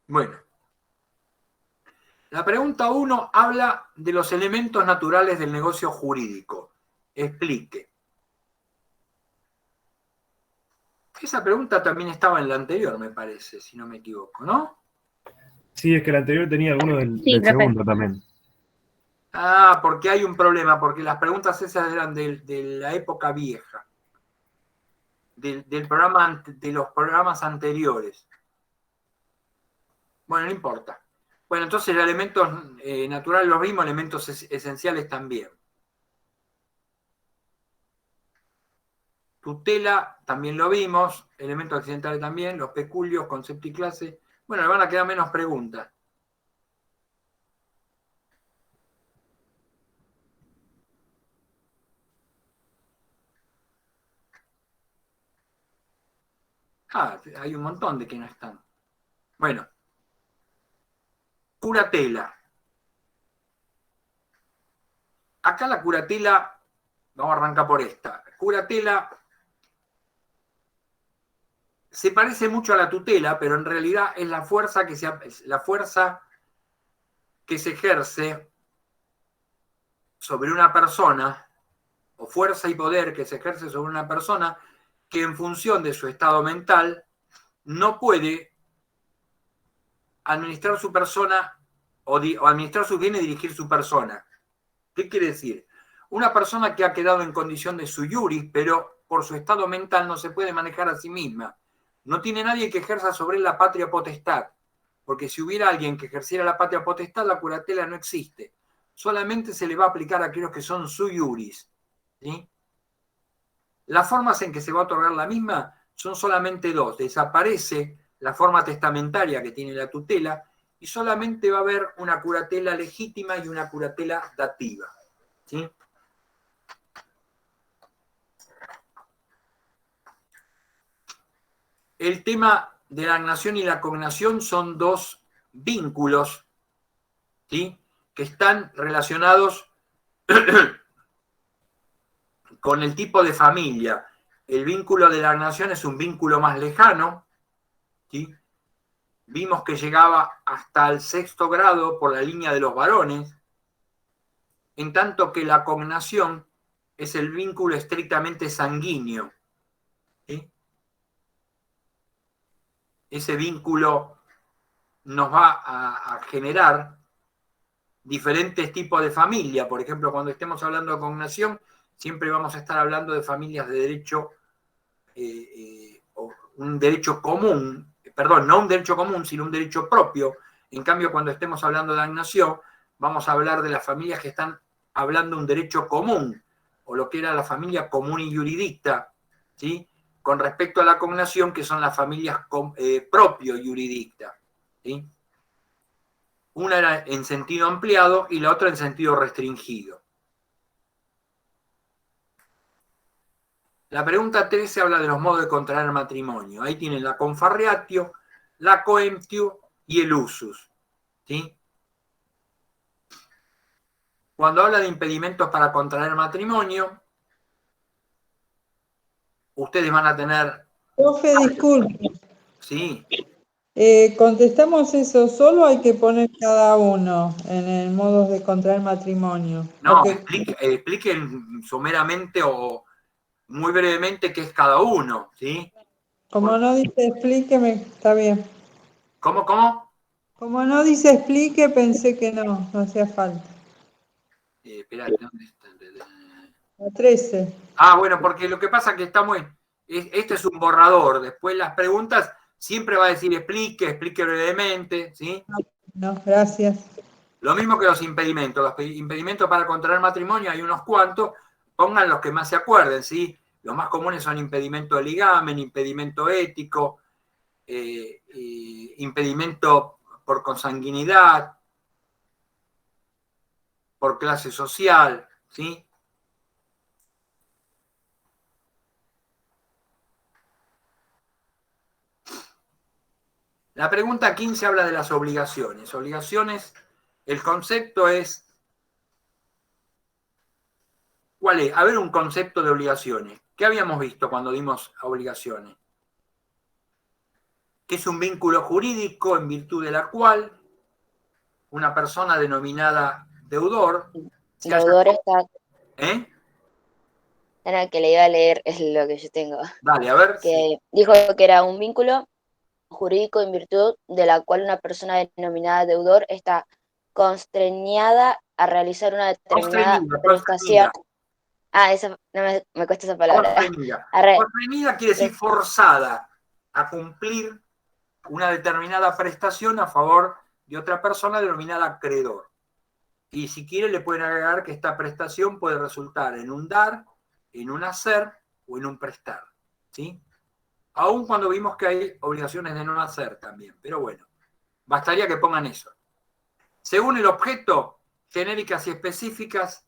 Bueno, la pregunta 1 habla de los elementos naturales del negocio jurídico. Explique. Esa pregunta también estaba en la anterior, me parece, si no me equivoco, ¿no? Sí, es que el anterior tenía alguno del segundo también. Ah, porque hay un problema, porque las preguntas esas eran de la época vieja, del programa, de los programas anteriores. Bueno, no importa. Bueno, entonces los elementos naturales los vimos, elementos esenciales también. Tutela también lo vimos, elementos accidentales también, los peculios, concepto y clase. Bueno, le van a quedar menos preguntas. Ah, hay un montón de que no están. Bueno. Curatela. Acá la curatela, vamos a arrancar por esta. Curatela se parece mucho a la tutela, pero en realidad es la fuerza que se ejerce sobre una persona, o fuerza y poder que se ejerce sobre una persona que en función de su estado mental no puede administrar su persona o administrar sus bienes y dirigir su persona. ¿Qué quiere decir? Una persona que ha quedado en condición de sui iuris, pero por su estado mental no se puede manejar a sí misma. No tiene nadie que ejerza sobre él la patria potestad, porque si hubiera alguien que ejerciera la patria potestad, la curatela no existe. Solamente se le va a aplicar a aquellos que son sui iuris, ¿sí? Las formas en que se va a otorgar la misma son solamente dos. Desaparece la forma testamentaria que tiene la tutela y solamente va a haber una curatela legítima y una curatela dativa, ¿sí? El tema de la agnación y la cognación son dos vínculos, ¿sí?, que están relacionados con el tipo de familia. El vínculo de la agnación es un vínculo más lejano, ¿sí? Vimos que llegaba hasta el 6º grado por la línea de los varones, en tanto que la cognación es el vínculo estrictamente sanguíneo, ¿sí? Ese vínculo nos va a generar diferentes tipos de familia. Por ejemplo, cuando estemos hablando de cognación, siempre vamos a estar hablando de familias de derecho, un derecho común, perdón, no un derecho común, sino un derecho propio. En cambio, cuando estemos hablando de agnación, vamos a hablar de las familias que están hablando de un derecho común, o lo que era la familia común y juridicta, ¿sí?, con respecto a la cognación, que son las familias propio y juridicta, ¿sí? Una era en sentido ampliado y la otra en sentido restringido. La pregunta 13 habla de los modos de contraer matrimonio. Ahí tienen la confarreatio, la coemptio y el usus, ¿sí? Cuando habla de impedimentos para contraer matrimonio, ustedes van a tener... Profe, disculpe. Sí. ¿Contestamos eso solo o hay que poner cada uno en el modo de contraer matrimonio? No, Okay. expliquen someramente o muy brevemente qué es cada uno, ¿sí? Como no dice explíqueme, está bien. ¿Cómo, cómo? Como no dice explique, pensé que no hacía falta. Esperá, ¿dónde está? La 13. Ah, bueno, porque lo que pasa es que este es un borrador. Después las preguntas siempre va a decir explique brevemente, ¿sí? No, gracias. Lo mismo que los impedimentos. Los impedimentos para contraer matrimonio hay unos cuantos. Pongan los que más se acuerden, ¿sí? Los más comunes son impedimento de ligamen, impedimento ético, impedimento por consanguinidad, por clase social, ¿sí? La pregunta 15 habla de las obligaciones. Obligaciones, el concepto es... ¿Cuál es? A ver, un concepto de obligaciones. ¿Qué habíamos visto cuando dimos obligaciones? Que es un vínculo jurídico en virtud de la cual una persona denominada deudor... Deudor está... ¿Eh? Era que le iba a leer, es lo que yo tengo. Dale, a ver. Que Sí. dijo que era un vínculo jurídico en virtud de la cual una persona denominada deudor está constreñida a realizar una determinada prestación. Ah, eso no me cuesta esa palabra. Constreñida quiere decir forzada a cumplir una determinada prestación a favor de otra persona denominada acreedor. Y si quiere le pueden agregar que esta prestación puede resultar en un dar, en un hacer o en un prestar, ¿sí? Aún cuando vimos que hay obligaciones de no hacer también, pero bueno, bastaría que pongan eso. Según el objeto, genéricas y específicas,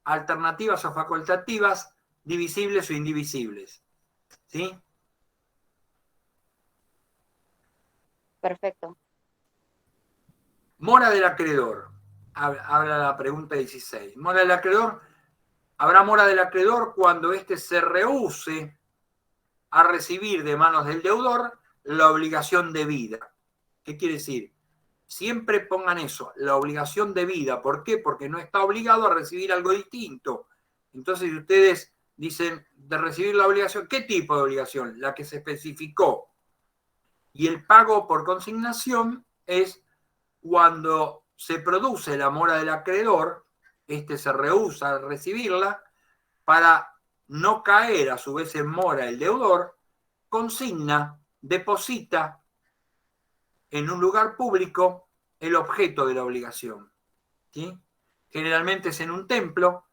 alternativas o facultativas, divisibles o indivisibles, ¿sí? Perfecto. Mora del acreedor. Habla la pregunta 16. Mora del acreedor. Habrá mora del acreedor cuando éste se rehúse a recibir de manos del deudor la obligación debida. ¿Qué quiere decir? Siempre pongan eso, la obligación debida. ¿Por qué? Porque no está obligado a recibir algo distinto. Entonces, si ustedes dicen de recibir la obligación, ¿qué tipo de obligación? La que se especificó. Y el pago por consignación es cuando se produce la mora del acreedor, este se rehúsa a recibirla, para no caer a su vez en mora el deudor, consigna, deposita en un lugar público el objeto de la obligación. ¿Sí? Generalmente es en un templo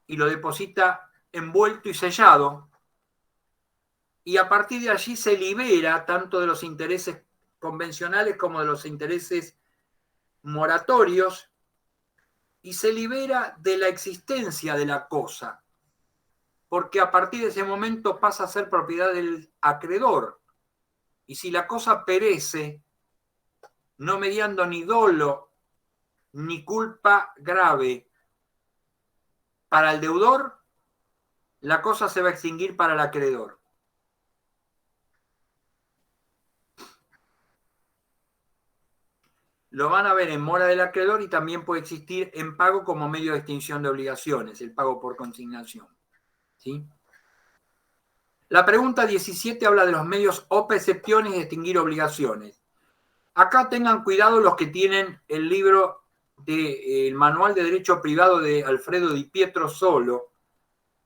y lo deposita envuelto y sellado, y a partir de allí se libera tanto de los intereses convencionales como de los intereses moratorios, y se libera de la existencia de la cosa, porque a partir de ese momento pasa a ser propiedad del acreedor. Y si la cosa perece, no mediando ni dolo ni culpa grave para el deudor, la cosa se va a extinguir para el acreedor. Lo van a ver en mora del acreedor y también puede existir en pago como medio de extinción de obligaciones, el pago por consignación. ¿Sí? La pregunta 17 habla de los medios o percepciones de extinguir obligaciones. Acá tengan cuidado los que tienen el libro del Manual de Derecho Privado de Alfredo Di Pietro solo,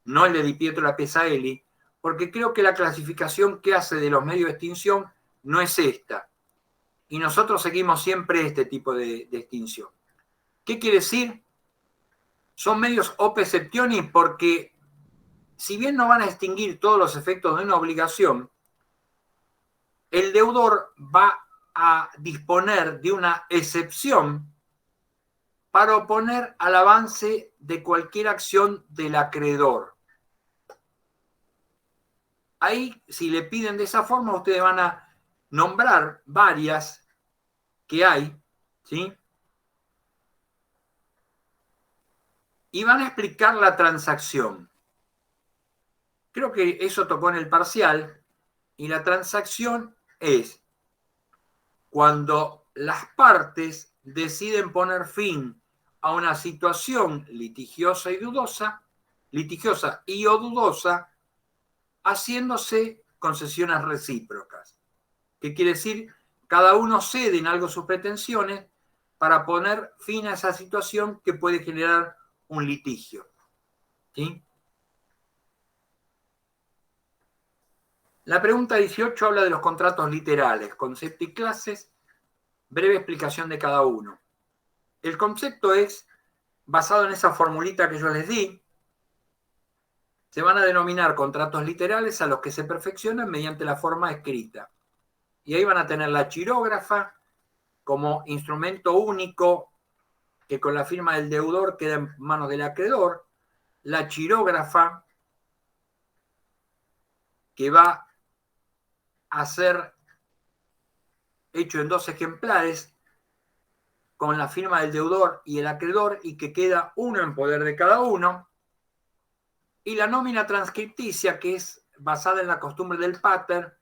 no el de Di Pietro La Pesaelli, porque creo que la clasificación que hace de los medios de extinción no es esta. Y nosotros seguimos siempre este tipo de extinción. ¿Qué quiere decir? Son medios o perceptionis porque, si bien no van a extinguir todos los efectos de una obligación, el deudor va a disponer de una excepción para oponer al avance de cualquier acción del acreedor. Ahí, si le piden de esa forma, ustedes van a nombrar varias que hay, ¿sí? Y van a explicar la transacción. Creo que eso tocó en el parcial, y la transacción es cuando las partes deciden poner fin a una situación litigiosa y o dudosa, haciéndose concesiones recíprocas. ¿Qué quiere decir? Cada uno cede en algo sus pretensiones para poner fin a esa situación que puede generar un litigio. ¿Sí? La pregunta 18 habla de los contratos literales, concepto y clases, breve explicación de cada uno. El concepto es, basado en esa formulita que yo les di, se van a denominar contratos literales a los que se perfeccionan mediante la forma escrita. Y ahí van a tener la chirógrafa como instrumento único que con la firma del deudor queda en manos del acreedor, la chirógrafa que va a ser hecho en 2 ejemplares con la firma del deudor y el acreedor y que queda uno en poder de cada uno, y la nómina transcripticia, que es basada en la costumbre del pater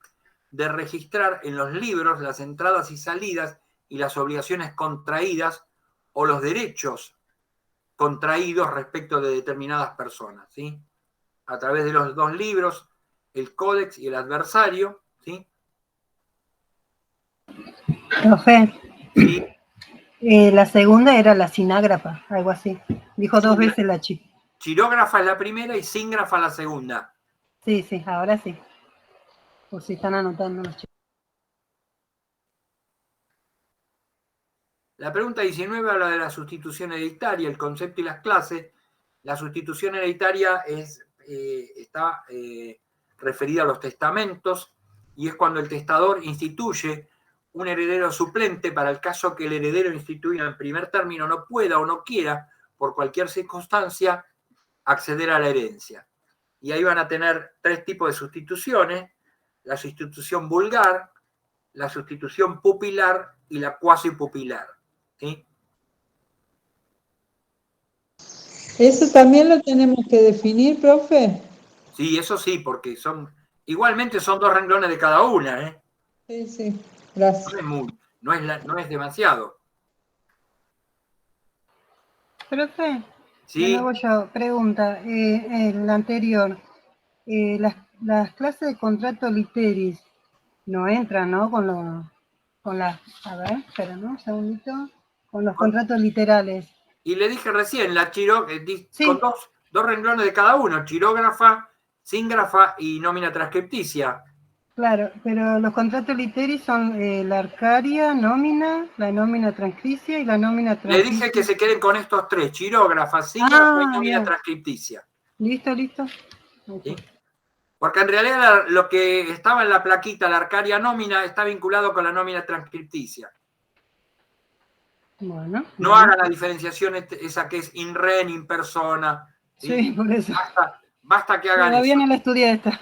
de registrar en los libros las entradas y salidas y las obligaciones contraídas o los derechos contraídos respecto de determinadas personas, ¿sí? A través de los 2 libros, el Códex y el Adversario, ¿sí? Profe, Sí. la segunda era la sinágrafa, algo así. Dijo 2 veces la chica. Chirógrafa es la primera y síngrafa la segunda. Sí, sí, ahora sí. Por si están anotando los chicos. La pregunta 19 habla de la sustitución hereditaria, el concepto y las clases. La sustitución hereditaria está referida a los testamentos y es cuando el testador instituye un heredero suplente para el caso que el heredero instituido en primer término no pueda o no quiera, por cualquier circunstancia, acceder a la herencia. Y ahí van a tener 3 tipos de sustituciones. La sustitución vulgar, la sustitución pupilar y la cuasipupilar. ¿Sí? ¿Eso también lo tenemos que definir, profe? Sí, eso sí, porque igualmente son 2 renglones de cada una, ¿eh? Sí, gracias. No es demasiado. Profe, ¿Sí? de nuevo yo, pregunta, el anterior, las clases de contrato literis no entran, ¿no? A ver, espera, ¿no? Un segundito. Con los contratos literales. Y le dije recién, Sí. con dos renglones de cada uno, chirógrafa, síngrafa y nómina transcripticia. Claro, pero los contratos literis son la arcaria, nómina, la nómina transcripcia y la nómina Le transcripcia. dije que se queden con estos 3, chirógrafa, síngrafa y nómina bien. transcripticia. Listo. ¿Sí? Porque en realidad lo que estaba en la plaquita, la arcaria nómina, está vinculado con la nómina transcripticia. Bueno. No haga la diferenciación esa que es in re, in persona. Sí, por eso. Basta que hagan Todavía eso. no la estudié esta.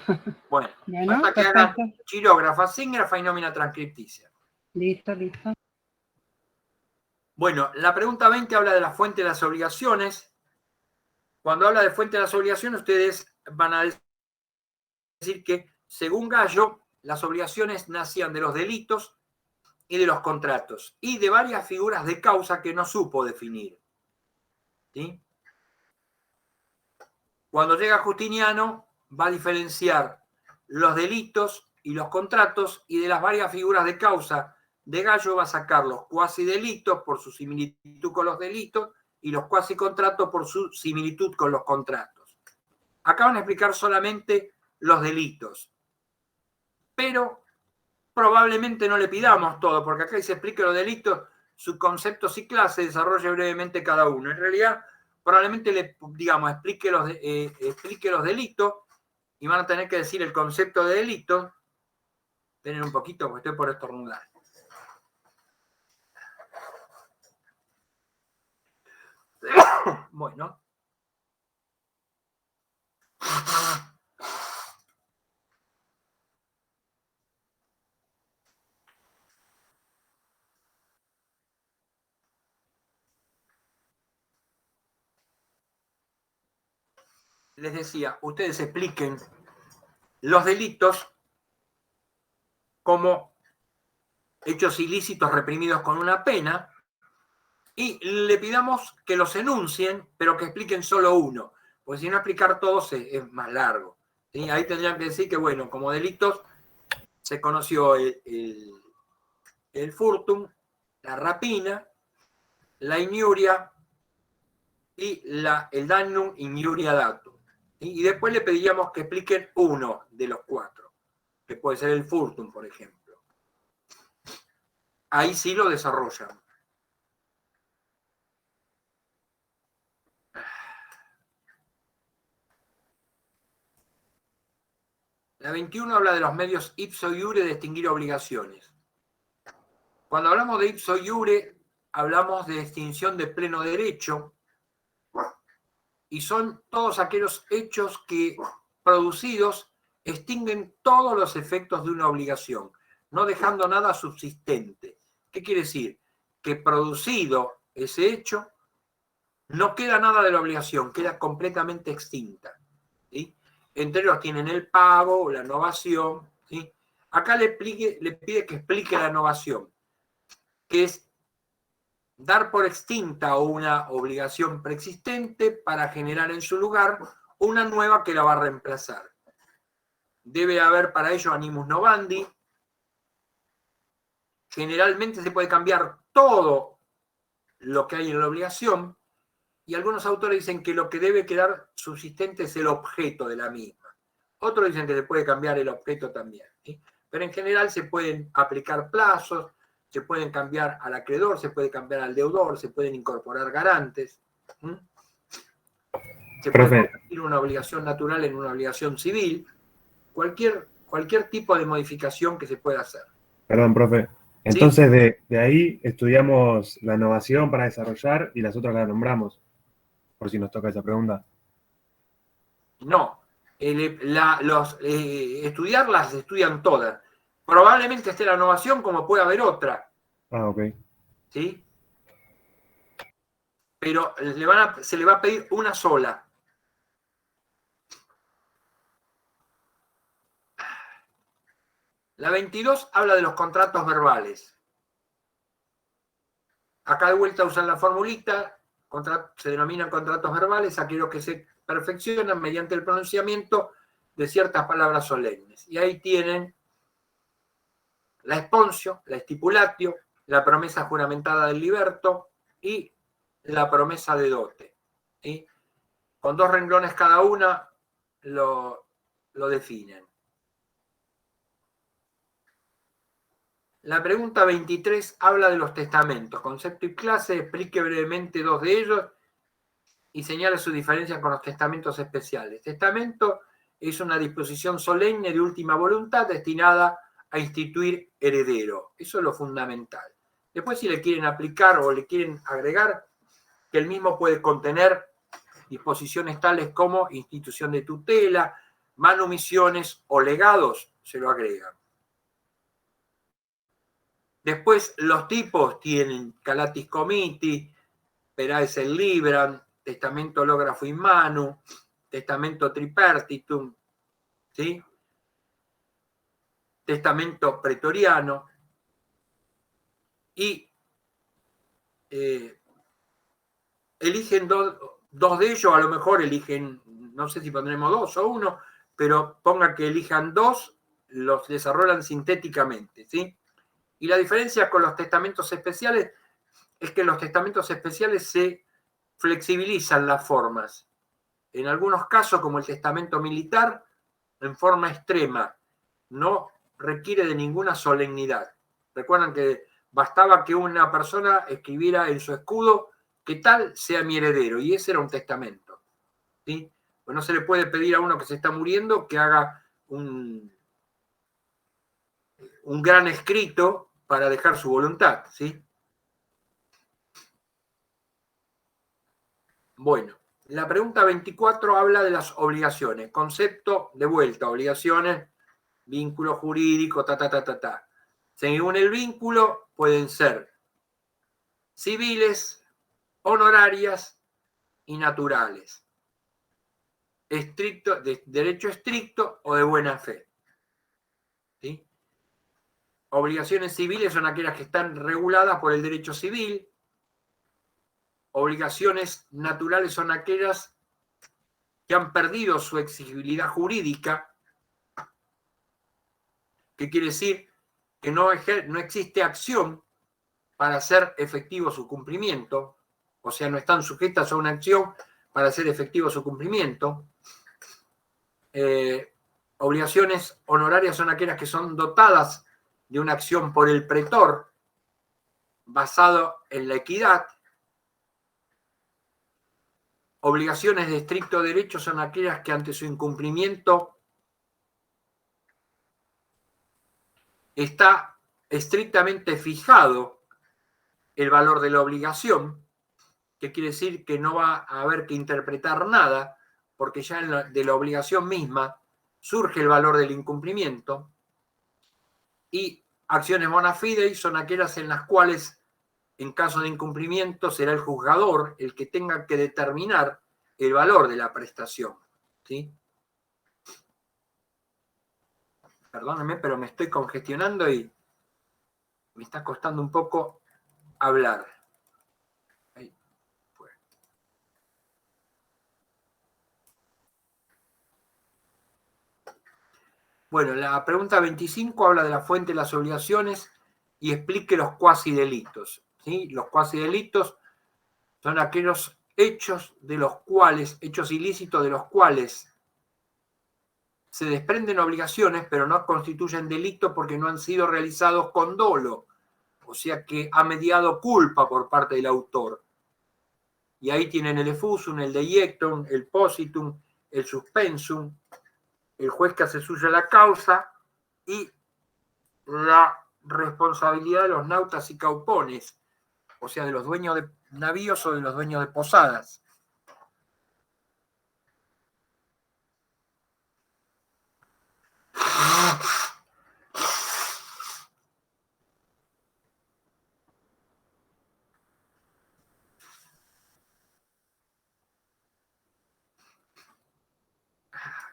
Bueno, basta perfecto. que hagan chirógrafa, síngrafa y nómina transcripticia. Listo. Bueno, la pregunta 20 habla de la fuente de las obligaciones. Cuando habla de fuente de las obligaciones, ustedes van a decir que, según Gallo, las obligaciones nacían de los delitos y de los contratos, y de varias figuras de causa que no supo definir. ¿Sí? Cuando llega Justiniano, va a diferenciar los delitos y los contratos, y de las varias figuras de causa de Gallo va a sacar los cuasidelitos por su similitud con los delitos y los cuasicontratos por su similitud con los contratos. Acá van a explicar solamente los delitos, pero probablemente no le pidamos todo, porque acá se explica los delitos, sus conceptos y clases, desarrolle brevemente cada uno. En realidad, probablemente explique los delitos y van a tener que decir el concepto de delito. Esperen un poquito porque estoy por estornudar. Bueno. Les decía, ustedes expliquen los delitos como hechos ilícitos reprimidos con una pena y le pidamos que los enuncien, pero que expliquen solo uno, porque si no explicar todos es más largo. ¿Sí? Ahí tendrían que decir que, bueno, como delitos se conoció el furtum, la rapina, la injuria y el damnum injuria datum. ¿Sí? Y después le pediríamos que expliquen uno de los 4, que puede ser el furtum, por ejemplo. Ahí sí lo desarrollan. La 21 habla de los medios ipso iure de extinguir obligaciones. Cuando hablamos de ipso iure, hablamos de extinción de pleno derecho, y son todos aquellos hechos que, producidos, extinguen todos los efectos de una obligación, no dejando nada subsistente. ¿Qué quiere decir? Que producido ese hecho, no queda nada de la obligación, queda completamente extinta. ¿Sí? Entre ellos tienen el pago, la novación. ¿Sí? Acá le pide que explique la novación, que es dar por extinta una obligación preexistente para generar en su lugar una nueva que la va a reemplazar. Debe haber para ello animus novandi. Generalmente se puede cambiar todo lo que hay en la obligación, y algunos autores dicen que lo que debe quedar subsistente es el objeto de la misma. Otros dicen que se puede cambiar el objeto también. ¿Sí? Pero en general se pueden aplicar plazos, se pueden cambiar al acreedor, se puede cambiar al deudor, se pueden incorporar garantes. ¿Mm? Se puede convertir una obligación natural en una obligación civil. Cualquier tipo de modificación que se pueda hacer. Perdón, profe. Entonces, ¿sí? de ahí estudiamos la innovación para desarrollar y las otras las nombramos, por si nos toca esa pregunta. No. Estudiarlas se estudian todas. Probablemente esté la novación como puede haber otra. Ah, ok. ¿Sí? Pero se le va a pedir una sola. La 22 habla de los contratos verbales. Acá de vuelta usan la formulita, se denominan contratos verbales aquellos que se perfeccionan mediante el pronunciamiento de ciertas palabras solemnes. Y ahí tienen la esponsio, la stipulatio, la promesa juramentada del liberto y la promesa de dote. ¿Sí? Con 2 renglones cada una lo definen. La pregunta 23 habla de los testamentos. Concepto y clase, explique brevemente 2 de ellos y señale su diferencia con los testamentos especiales. Testamento es una disposición solemne de última voluntad destinada a instituir heredero. Eso es lo fundamental. Después, si le quieren aplicar o le quieren agregar, que el mismo puede contener disposiciones tales como institución de tutela, manumisiones o legados, se lo agregan. Después, los tipos tienen calatis comiti, peraes el libram, testamento hológrafo in manu, testamento tripartitum, ¿sí? Testamento pretoriano, y eligen dos de ellos, a lo mejor eligen, no sé si pondremos 2 o 1, pero pongan que elijan 2, los desarrollan sintéticamente, ¿sí? Y la diferencia con los testamentos especiales es que en los testamentos especiales se flexibilizan las formas. En algunos casos, como el testamento militar, en forma extrema, no requiere de ninguna solemnidad. Recuerdan que bastaba que una persona escribiera en su escudo que tal sea mi heredero, y ese era un testamento. ¿Sí? Pues no se le puede pedir a uno que se está muriendo que haga un gran escrito para dejar su voluntad. ¿Sí? Bueno, la pregunta 24 habla de las obligaciones. Concepto de vuelta, obligaciones, vínculo jurídico, Según el vínculo, pueden ser civiles, honorarias y naturales. Estricto, de derecho estricto o de buena fe. ¿Sí? Obligaciones civiles son aquellas que están reguladas por el derecho civil. Obligaciones naturales son aquellas que han perdido su exigibilidad jurídica, que quiere decir que no existe acción para hacer efectivo su cumplimiento, o sea, no están sujetas a una acción para hacer efectivo su cumplimiento. Obligaciones honorarias son aquellas que son dotadas de una acción por el pretor basado en la equidad. Obligaciones de estricto derecho son aquellas que ante su incumplimiento está estrictamente fijado el valor de la obligación, que quiere decir que no va a haber que interpretar nada, porque ya de la obligación misma surge el valor del incumplimiento. Y acciones bona fide son aquellas en las cuales, en caso de incumplimiento, será el juzgador el que tenga que determinar el valor de la prestación. ¿Sí? Perdónenme, pero me estoy congestionando y me está costando un poco hablar. Ahí fue. Bueno, la pregunta 25 habla de la fuente de las obligaciones y explique los cuasidelitos. ¿Sí? Los cuasidelitos son aquellos hechos ilícitos de los cuales se desprenden obligaciones, pero no constituyen delito porque no han sido realizados con dolo, o sea que ha mediado culpa por parte del autor. Y ahí tienen el efusum, el deiectum, el positum, el suspensum, el juez que hace suya la causa y la responsabilidad de los nautas y caupones, o sea, de los dueños de navíos o de los dueños de posadas.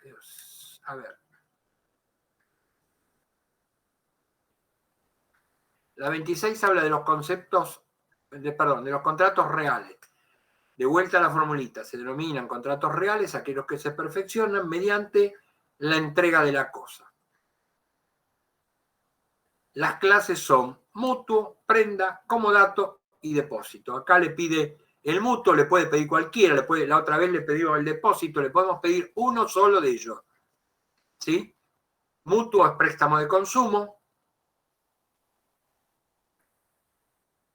Dios. A ver. La 26 habla de los conceptos, de los contratos reales. De vuelta a la formulita, se denominan contratos reales aquellos que se perfeccionan mediante la entrega de la cosa. Las clases son mutuo, prenda, comodato y depósito. Acá le pide el mutuo, le puede pedir cualquiera, la otra vez le pedimos el depósito, le podemos pedir uno solo de ellos. ¿Sí? Mutuo es préstamo de consumo.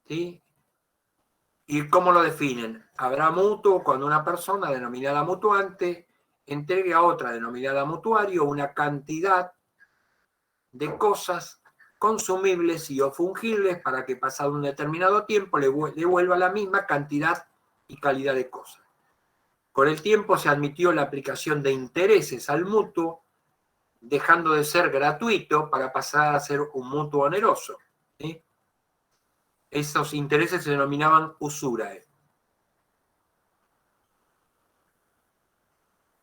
¿Sí? ¿Y cómo lo definen? Habrá mutuo cuando una persona denominada mutuante entregue a otra denominada mutuario una cantidad de cosas consumibles y o fungibles para que pasado un determinado tiempo le devuelva la misma cantidad y calidad de cosas. Con el tiempo se admitió la aplicación de intereses al mutuo, dejando de ser gratuito para pasar a ser un mutuo oneroso. ¿Sí? Esos intereses se denominaban usurae.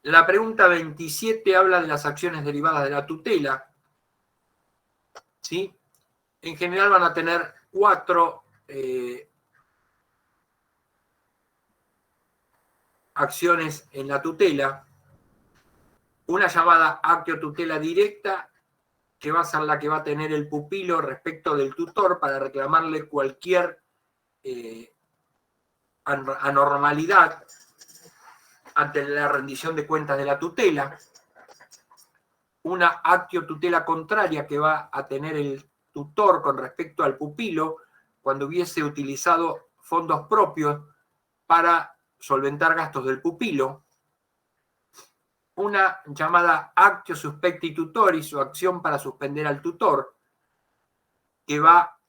La pregunta 27 habla de las acciones derivadas de la tutela. ¿Sí? En general van a tener 4 acciones en la tutela. Una llamada actio tutela directa, que va a ser la que va a tener el pupilo respecto del tutor para reclamarle cualquier anormalidad ante la rendición de cuentas de la tutela. Una actio tutela contraria que va a tener el tutor con respecto al pupilo cuando hubiese utilizado fondos propios para solventar gastos del pupilo. Una llamada actio suspecti tutoris o acción para suspender al tutor, que va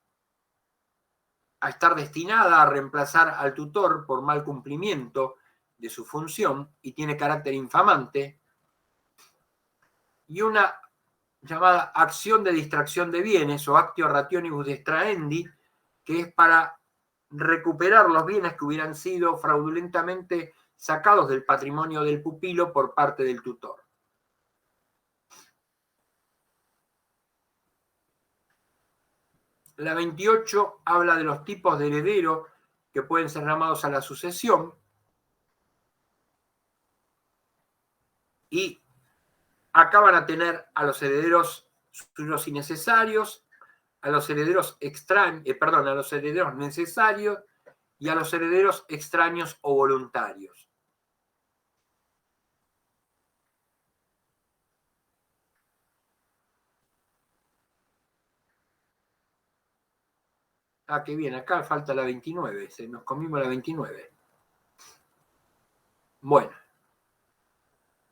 a estar destinada a reemplazar al tutor por mal cumplimiento de su función y tiene carácter infamante. Y una llamada acción de distracción de bienes o actio rationibus distraendi, que es para recuperar los bienes que hubieran sido fraudulentamente sacados del patrimonio del pupilo por parte del tutor. La 28 habla de los tipos de heredero que pueden ser llamados a la sucesión. Y acá van a tener a los herederos suyos y necesarios, a los herederos a los herederos necesarios y a los herederos extraños o voluntarios. Ah, qué bien, acá falta la 29, nos comimos la 29. Bueno,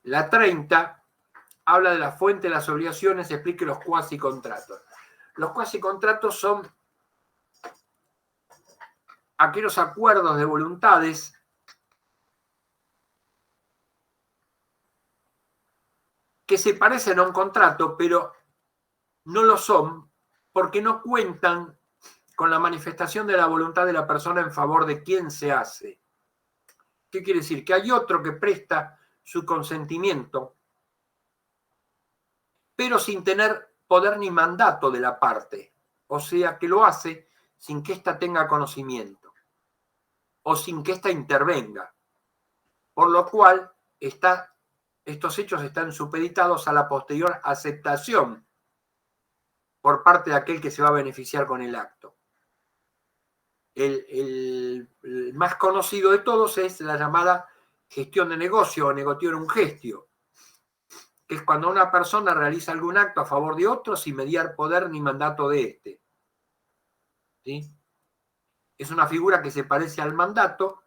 la 30 habla de la fuente de las obligaciones, explique los cuasicontratos. Los cuasicontratos son aquellos acuerdos de voluntades que se parecen a un contrato, pero no lo son porque no cuentan con la manifestación de la voluntad de la persona en favor de quien se hace. ¿Qué quiere decir? Que hay otro que presta su consentimiento, pero sin tener poder ni mandato de la parte. O sea, que lo hace sin que ésta tenga conocimiento o sin que ésta intervenga. Por lo cual, estos hechos están supeditados a la posterior aceptación por parte de aquel que se va a beneficiar con el acto. El más conocido de todos es la llamada gestión de negocio o negotium gestio, que es cuando una persona realiza algún acto a favor de otro sin mediar poder ni mandato de éste. ¿Sí? Es una figura que se parece al mandato,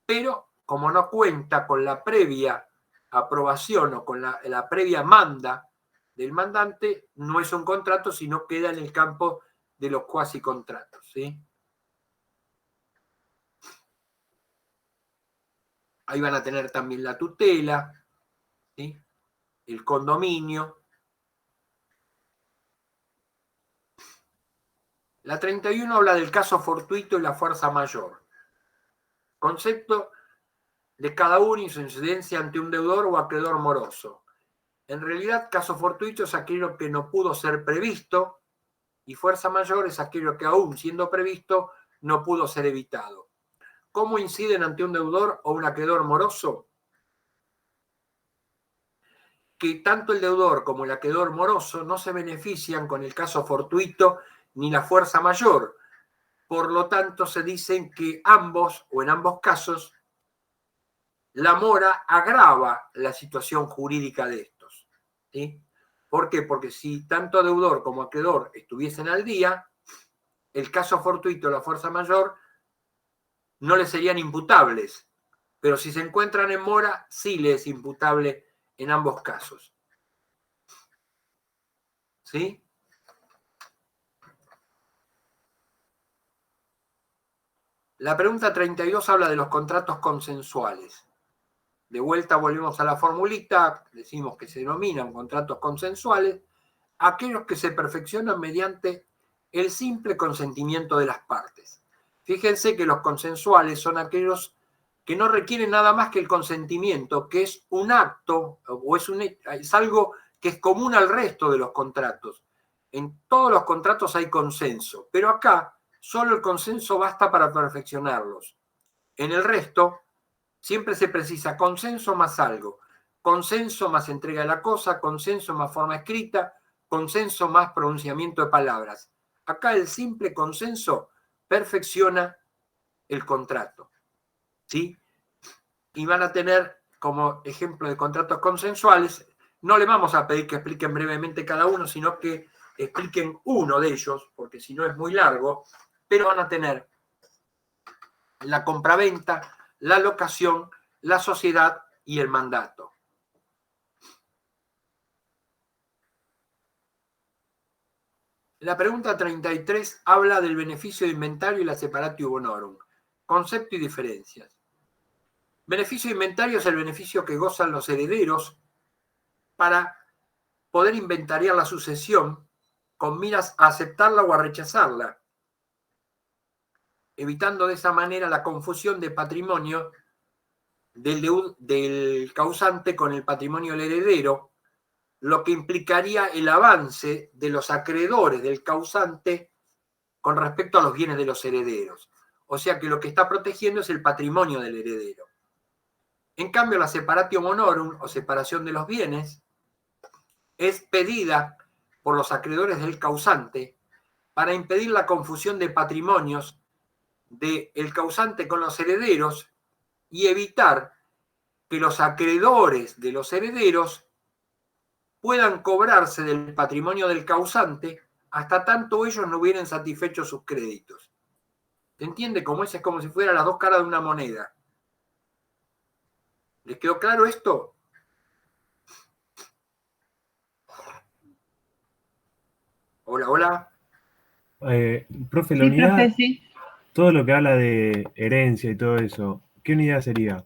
pero como no cuenta con la previa aprobación o con la previa manda del mandante, no es un contrato, sino queda en el campo de los cuasicontratos. ¿Sí? Ahí van a tener también la tutela, ¿sí? El condominio. La 31 habla del caso fortuito y la fuerza mayor. Concepto de cada uno y su incidencia ante un deudor o acreedor moroso. En realidad, caso fortuito es aquello que no pudo ser previsto y fuerza mayor es aquello que aún siendo previsto no pudo ser evitado. ¿Cómo inciden ante un deudor o un acreedor moroso? Que tanto el deudor como el acreedor moroso no se benefician con el caso fortuito ni la fuerza mayor. Por lo tanto, se dicen que ambos, o en ambos casos, la mora agrava la situación jurídica de estos. ¿Sí? ¿Por qué? Porque si tanto deudor como acreedor estuviesen al día, el caso fortuito o la fuerza mayor no le serían imputables. Pero si se encuentran en mora, sí le es imputable en ambos casos. ¿Sí? La pregunta 32 habla de los contratos consensuales. De vuelta volvemos a la formulita, decimos que se denominan contratos consensuales, aquellos que se perfeccionan mediante el simple consentimiento de las partes. Fíjense que los consensuales son aquellos que no requieren nada más que el consentimiento, que es un acto o es algo que es común al resto de los contratos. En todos los contratos hay consenso, pero acá solo el consenso basta para perfeccionarlos. En el resto siempre se precisa consenso más algo, consenso más entrega de la cosa, consenso más forma escrita, consenso más pronunciamiento de palabras. Acá el simple consenso perfecciona el contrato. ¿Sí? Y van a tener como ejemplo de contratos consensuales, no le vamos a pedir que expliquen brevemente cada uno, sino que expliquen uno de ellos, porque si no es muy largo, pero van a tener la compraventa, la locación, la sociedad y el mandato. La pregunta 33 habla del beneficio de inventario y la separatio bonorum. Concepto y diferencias. Beneficio de inventario es el beneficio que gozan los herederos para poder inventariar la sucesión con miras a aceptarla o a rechazarla, evitando de esa manera la confusión de patrimonio del causante con el patrimonio del heredero, lo que implicaría el avance de los acreedores del causante con respecto a los bienes de los herederos. O sea que lo que está protegiendo es el patrimonio del heredero. En cambio, la separatio bonorum, o separación de los bienes, es pedida por los acreedores del causante para impedir la confusión de patrimonios del causante con los herederos y evitar que los acreedores de los herederos puedan cobrarse del patrimonio del causante hasta tanto ellos no hubieran satisfecho sus créditos. ¿Se entiende? Como es como si fueran las dos caras de una moneda. ¿Les quedó claro esto? Hola, hola. Profe, la Sí, unidad, profe, sí. todo lo que habla de herencia y todo eso, ¿qué unidad sería?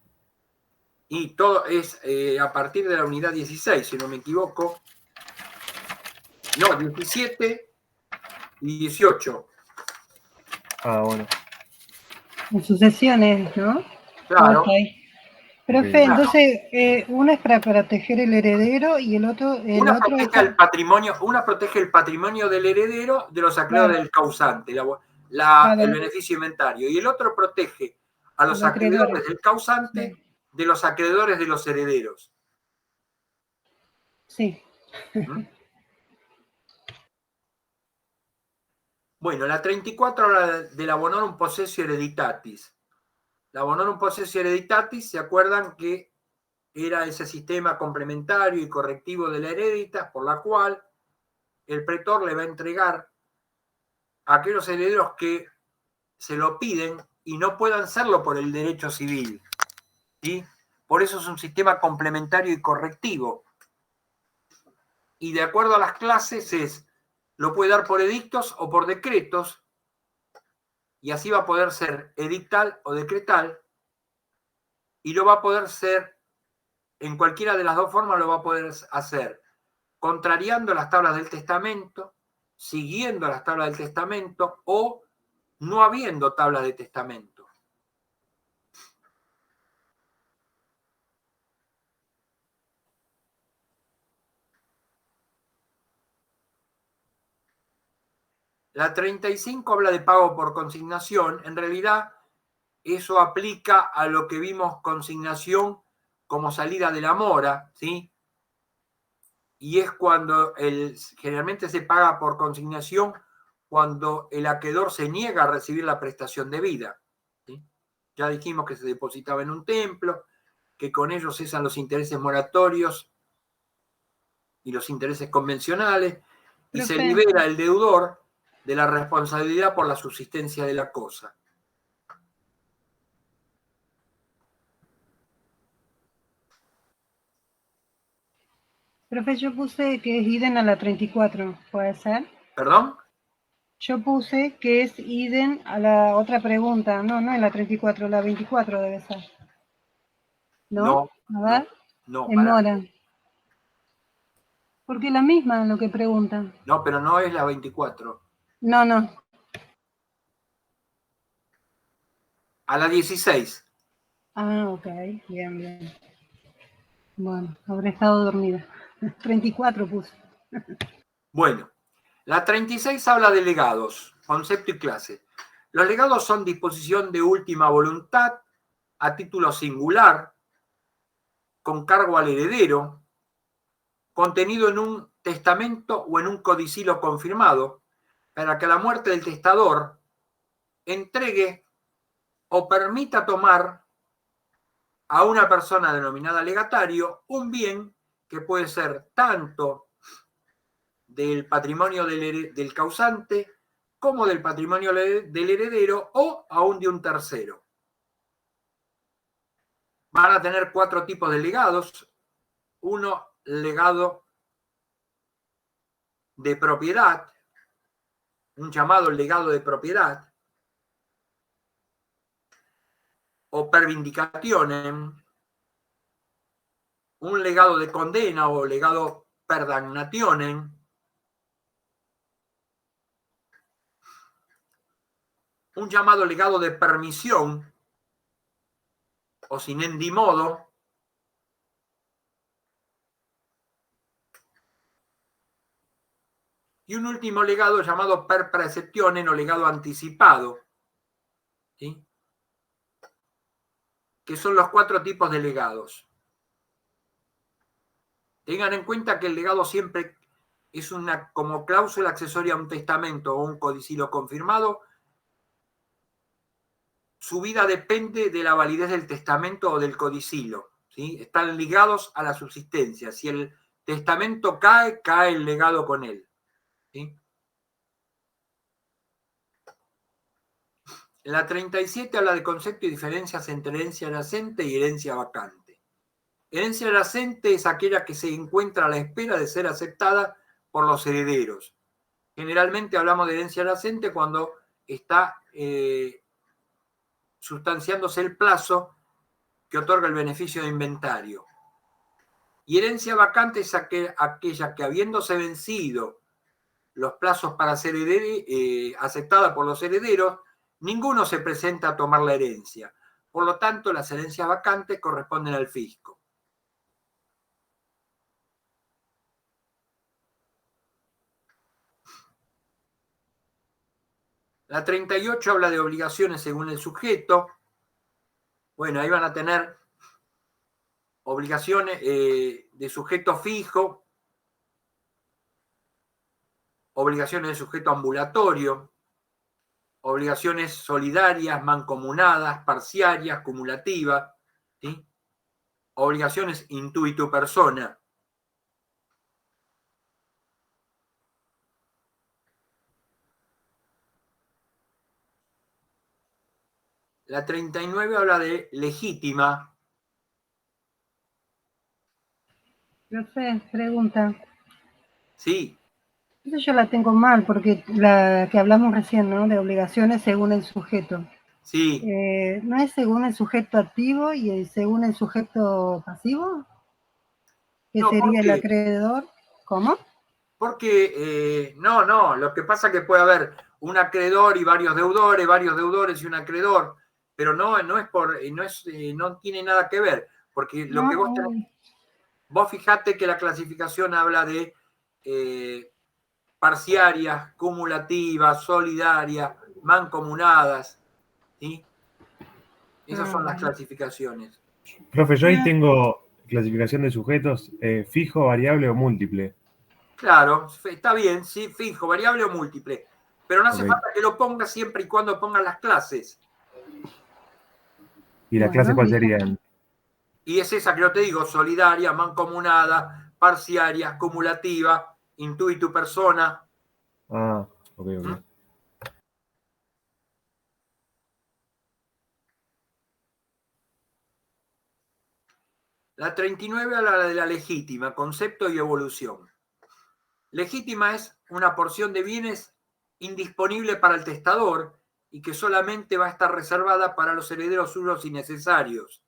Y todo es a partir de la unidad 16, si no me equivoco. No, 17 y 18. Ah, bueno. En sucesiones, ¿no? Claro. Ok. Profe, Claro. entonces, uno es para proteger el heredero y el otro Una es protege el patrimonio, una protege el patrimonio del heredero de los acreedores del causante, el beneficio inventario, y el otro protege a los acreedores del causante de los acreedores de los herederos. Sí. Bueno, la 34 habla de la bonorum possessio hereditatis. La bonorum possessio hereditatis, ¿se acuerdan que era ese sistema complementario y correctivo de la hereditas por la cual el pretor le va a entregar a aquellos herederos que se lo piden y no puedan hacerlo por el derecho civil? ¿Sí? Por eso es un sistema complementario y correctivo. Y de acuerdo a las clases lo puede dar por edictos o por decretos, y así va a poder ser edictal o decretal, y lo va a poder ser en cualquiera de las dos formas, lo va a poder hacer contrariando las tablas del testamento, siguiendo las tablas del testamento o no habiendo tablas de testamento. La 35 habla de pago por consignación. En realidad, eso aplica a lo que vimos consignación como salida de la mora, ¿sí? Y es cuando generalmente se paga por consignación cuando el acreedor se niega a recibir la prestación debida, ¿sí? Ya dijimos que se depositaba en un templo, que con ello cesan los intereses moratorios y los intereses convencionales, y se libera el deudor de la responsabilidad por la subsistencia de la cosa. Profe, yo puse que es idem a la 34, ¿puede ser? ¿Perdón? Yo puse que es idem a la otra pregunta. No, no es la 34, la 24 debe ser. ¿No? A ver, no, en mora. Porque es la misma lo que preguntan. No, pero no es la 24. No, no. A la 16. Ah, ok, bien, bien. Bueno, habré estado dormida. 34 puse. Bueno, la 36 habla de legados, concepto y clase. Los legados son disposición de última voluntad a título singular, con cargo al heredero, contenido en un testamento o en un codicilo confirmado, para que a la muerte del testador entregue o permita tomar a una persona denominada legatario un bien que puede ser tanto del patrimonio del causante como del patrimonio del heredero o aún de un tercero. Van a tener 4 tipos de legados. Uno, legado de propiedad, un llamado legado de propiedad, o per vindicationem, un legado de condena o legado per damnationem, un llamado legado de permisión o sin endimodo, y un último legado llamado per praeceptionem o legado anticipado, ¿sí? Que son los 4 tipos de legados. Tengan en cuenta que el legado siempre es como cláusula accesoria a un testamento o un codicilo confirmado. Su vida depende de la validez del testamento o del codicilo, ¿sí? Están ligados a la subsistencia. Si el testamento cae, cae el legado con él, ¿sí? La 37 habla de concepto y diferencias entre herencia nacente y herencia vacante. Herencia nacente es aquella que se encuentra a la espera de ser aceptada por los herederos. Generalmente hablamos de herencia nacente cuando está sustanciándose el plazo que otorga el beneficio de inventario. Y herencia vacante es aquella que, habiéndose vencido los plazos para ser aceptada por los herederos, ninguno se presenta a tomar la herencia. Por lo tanto, las herencias vacantes corresponden al fisco. La 38 habla de obligaciones según el sujeto. Bueno, ahí van a tener obligaciones de sujeto fijo, obligaciones de sujeto ambulatorio, obligaciones solidarias, mancomunadas, parciarias, cumulativas, ¿sí? Obligaciones intuitu persona. La 39 habla de legítima. Profe, pregunta. Sí. Eso yo la tengo mal, porque la que hablamos recién, ¿no? De obligaciones según el sujeto. Sí. ¿No es según el sujeto activo y según el sujeto pasivo? ¿Que no, sería el acreedor? ¿Cómo? Porque, no, lo que pasa es que puede haber un acreedor y varios deudores y un acreedor, pero no tiene nada que ver, porque lo que vos fijate que la clasificación habla de parciarias, cumulativas, solidarias, mancomunadas, ¿sí? Esas son las clasificaciones. Profe, yo ahí tengo clasificación de sujetos, fijo, variable o múltiple. Claro, está bien, sí, fijo, variable o múltiple. Pero no hace falta que lo pongas siempre y cuando pongas las clases. ¿Y las clases cuáles serían? Y es esa que yo te digo, solidaria, mancomunada, parciaria, cumulativa, intuitu persona. Ah, ok. La 39 habla de la legítima, concepto y evolución. Legítima es una porción de bienes indisponible para el testador y que solamente va a estar reservada para los herederos suyos y necesarios.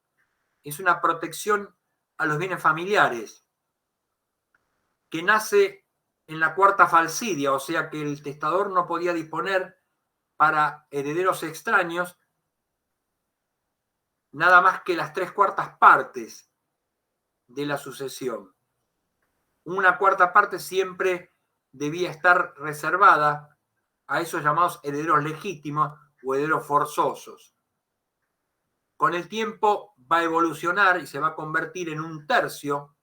Es una protección a los bienes familiares que nace en la cuarta falsidia, o sea que el testador no podía disponer para herederos extraños nada más que las 3/4 partes de la sucesión. Una cuarta parte siempre debía estar reservada a esos llamados herederos legítimos o herederos forzosos. Con el tiempo va a evolucionar y se va a convertir en 1/3,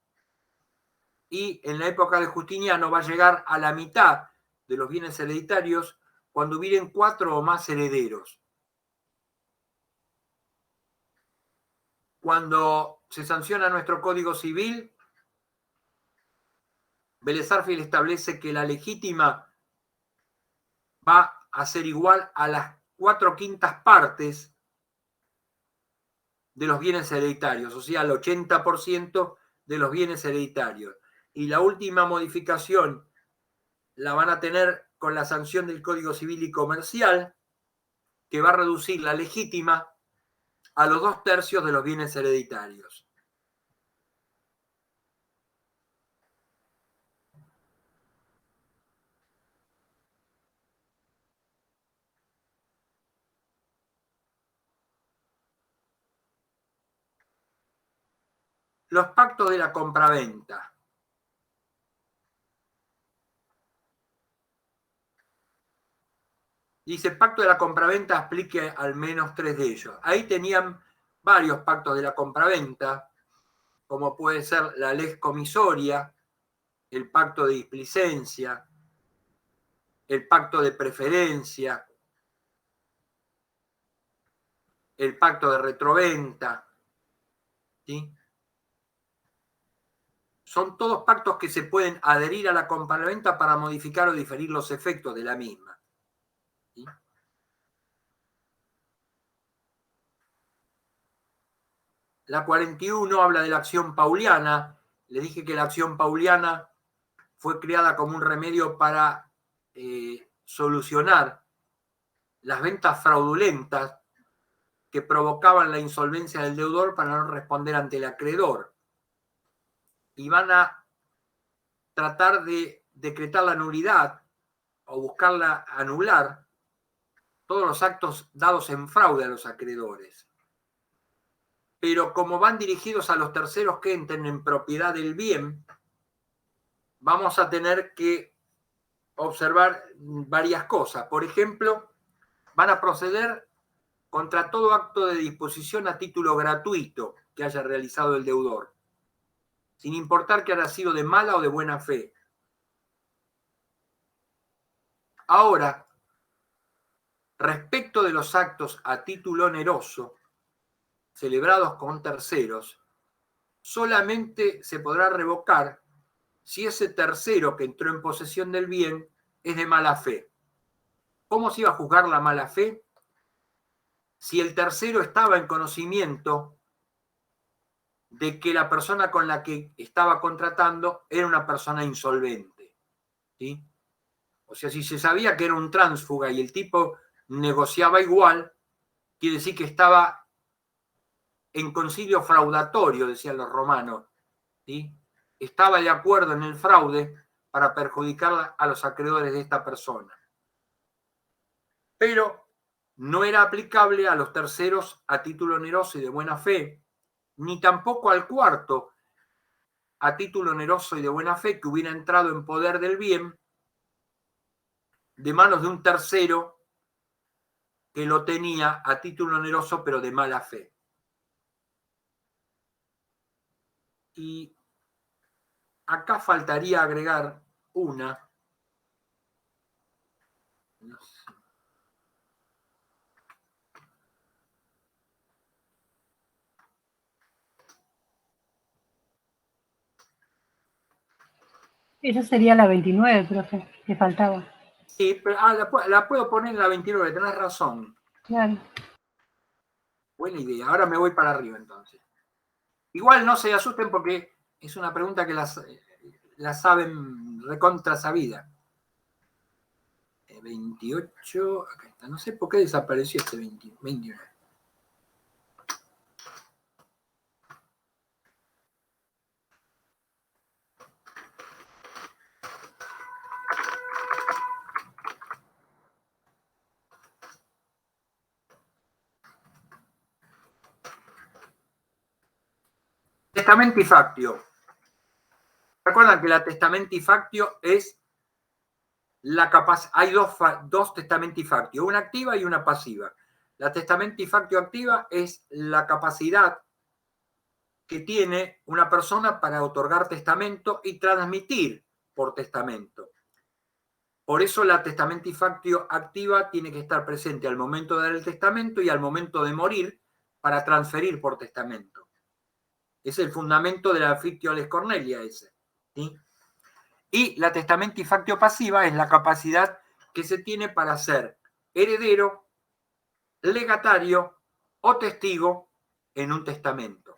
y en la época de Justiniano va a llegar a la mitad de los bienes hereditarios cuando hubieren 4 o más herederos. Cuando se sanciona nuestro Código Civil, Vélez Sarsfield establece que la legítima va a ser igual a las 4/5 partes de los bienes hereditarios, o sea, al 80% de los bienes hereditarios. Y la última modificación la van a tener con la sanción del Código Civil y Comercial, que va a reducir la legítima a los 2/3 de los bienes hereditarios. Los pactos de la compraventa. Dice, pacto de la compraventa, explique al menos 3 de ellos. Ahí tenían varios pactos de la compraventa, como puede ser la lex comisoria, el pacto de displicencia, el pacto de preferencia, el pacto de retroventa, ¿sí? Son todos pactos que se pueden adherir a la compraventa para modificar o diferir los efectos de la misma, ¿sí? La 41 habla de la acción pauliana. Le dije que la acción pauliana fue creada como un remedio para solucionar las ventas fraudulentas que provocaban la insolvencia del deudor para no responder ante el acreedor. Y van a tratar de decretar la nulidad o buscarla anular todos los actos dados en fraude a los acreedores. Pero como van dirigidos a los terceros que entren en propiedad del bien, vamos a tener que observar varias cosas. Por ejemplo, van a proceder contra todo acto de disposición a título gratuito que haya realizado el deudor, sin importar que haya sido de mala o de buena fe. Ahora, respecto de los actos a título oneroso, celebrados con terceros, solamente se podrá revocar si ese tercero que entró en posesión del bien es de mala fe. ¿Cómo se iba a juzgar la mala fe? Si el tercero estaba en conocimiento de que la persona con la que estaba contratando era una persona insolvente, ¿sí? O sea, si se sabía que era un tránsfuga y el tipo negociaba igual, quiere decir que estaba en concilio fraudatorio, decían los romanos, ¿sí? Estaba de acuerdo en el fraude para perjudicar a los acreedores de esta persona. Pero no era aplicable a los terceros a título oneroso y de buena fe, ni tampoco al cuarto a título oneroso y de buena fe que hubiera entrado en poder del bien de manos de un tercero que lo tenía a título oneroso, pero de mala fe. Y acá faltaría agregar una. No sé. Esa sería la 29, profe, que faltaba. Sí, pero la puedo poner en la 29, tenés razón. Claro. Buena idea. Ahora me voy para arriba entonces. Igual no se asusten porque es una pregunta que la saben recontra sabida. 28, acá está. No sé por qué desapareció este 29. Testamentifactio. Recuerdan que la testamentifactio es la capacidad. Hay dos testamentifactio, una activa y una pasiva. La testamentifactio activa es la capacidad que tiene una persona para otorgar testamento y transmitir por testamento. Por eso la testamentifactio activa tiene que estar presente al momento de dar el testamento y al momento de morir para transferir por testamento. Es el fundamento de la fictio lex Cornelia ese. ¿Sí? Y la testamentifactio pasiva es la capacidad que se tiene para ser heredero, legatario o testigo en un testamento.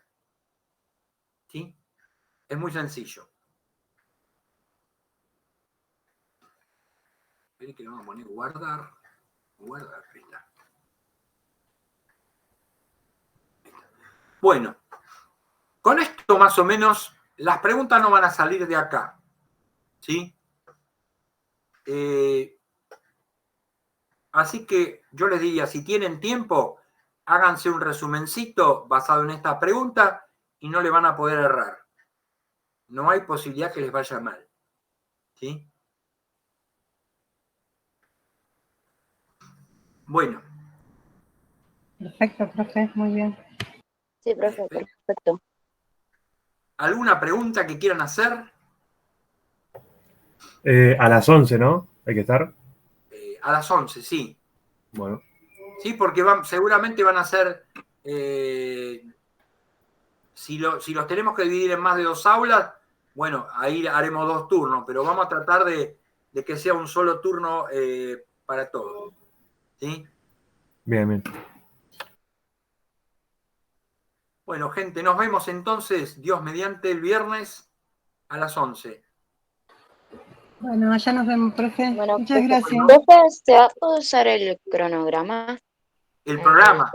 ¿Sí? Es muy sencillo. Esperen que le vamos a poner guardar. Guardar, ahí está. Bueno, con esto más o menos, las preguntas no van a salir de acá. ¿Sí? Así que yo les diría, si tienen tiempo, háganse un resumencito basado en esta pregunta y no le van a poder errar. No hay posibilidad que les vaya mal. ¿Sí? Bueno. Perfecto, profe, muy bien. Sí, profe, perfecto. ¿Alguna pregunta que quieran hacer? A las 11, ¿no? Hay que estar. A las 11, sí. Bueno. Sí, porque seguramente van a ser, si los tenemos que dividir en más de 2 aulas, bueno, ahí haremos 2 turnos, pero vamos a tratar de que sea un solo turno para todos. ¿Sí? Bien, bien. Bueno, gente, nos vemos entonces, Dios mediante, el viernes a las 11. Bueno, ya nos vemos, profe. Bueno, Muchas gracias. profe, ¿se va a poder usar el cronograma? El programa.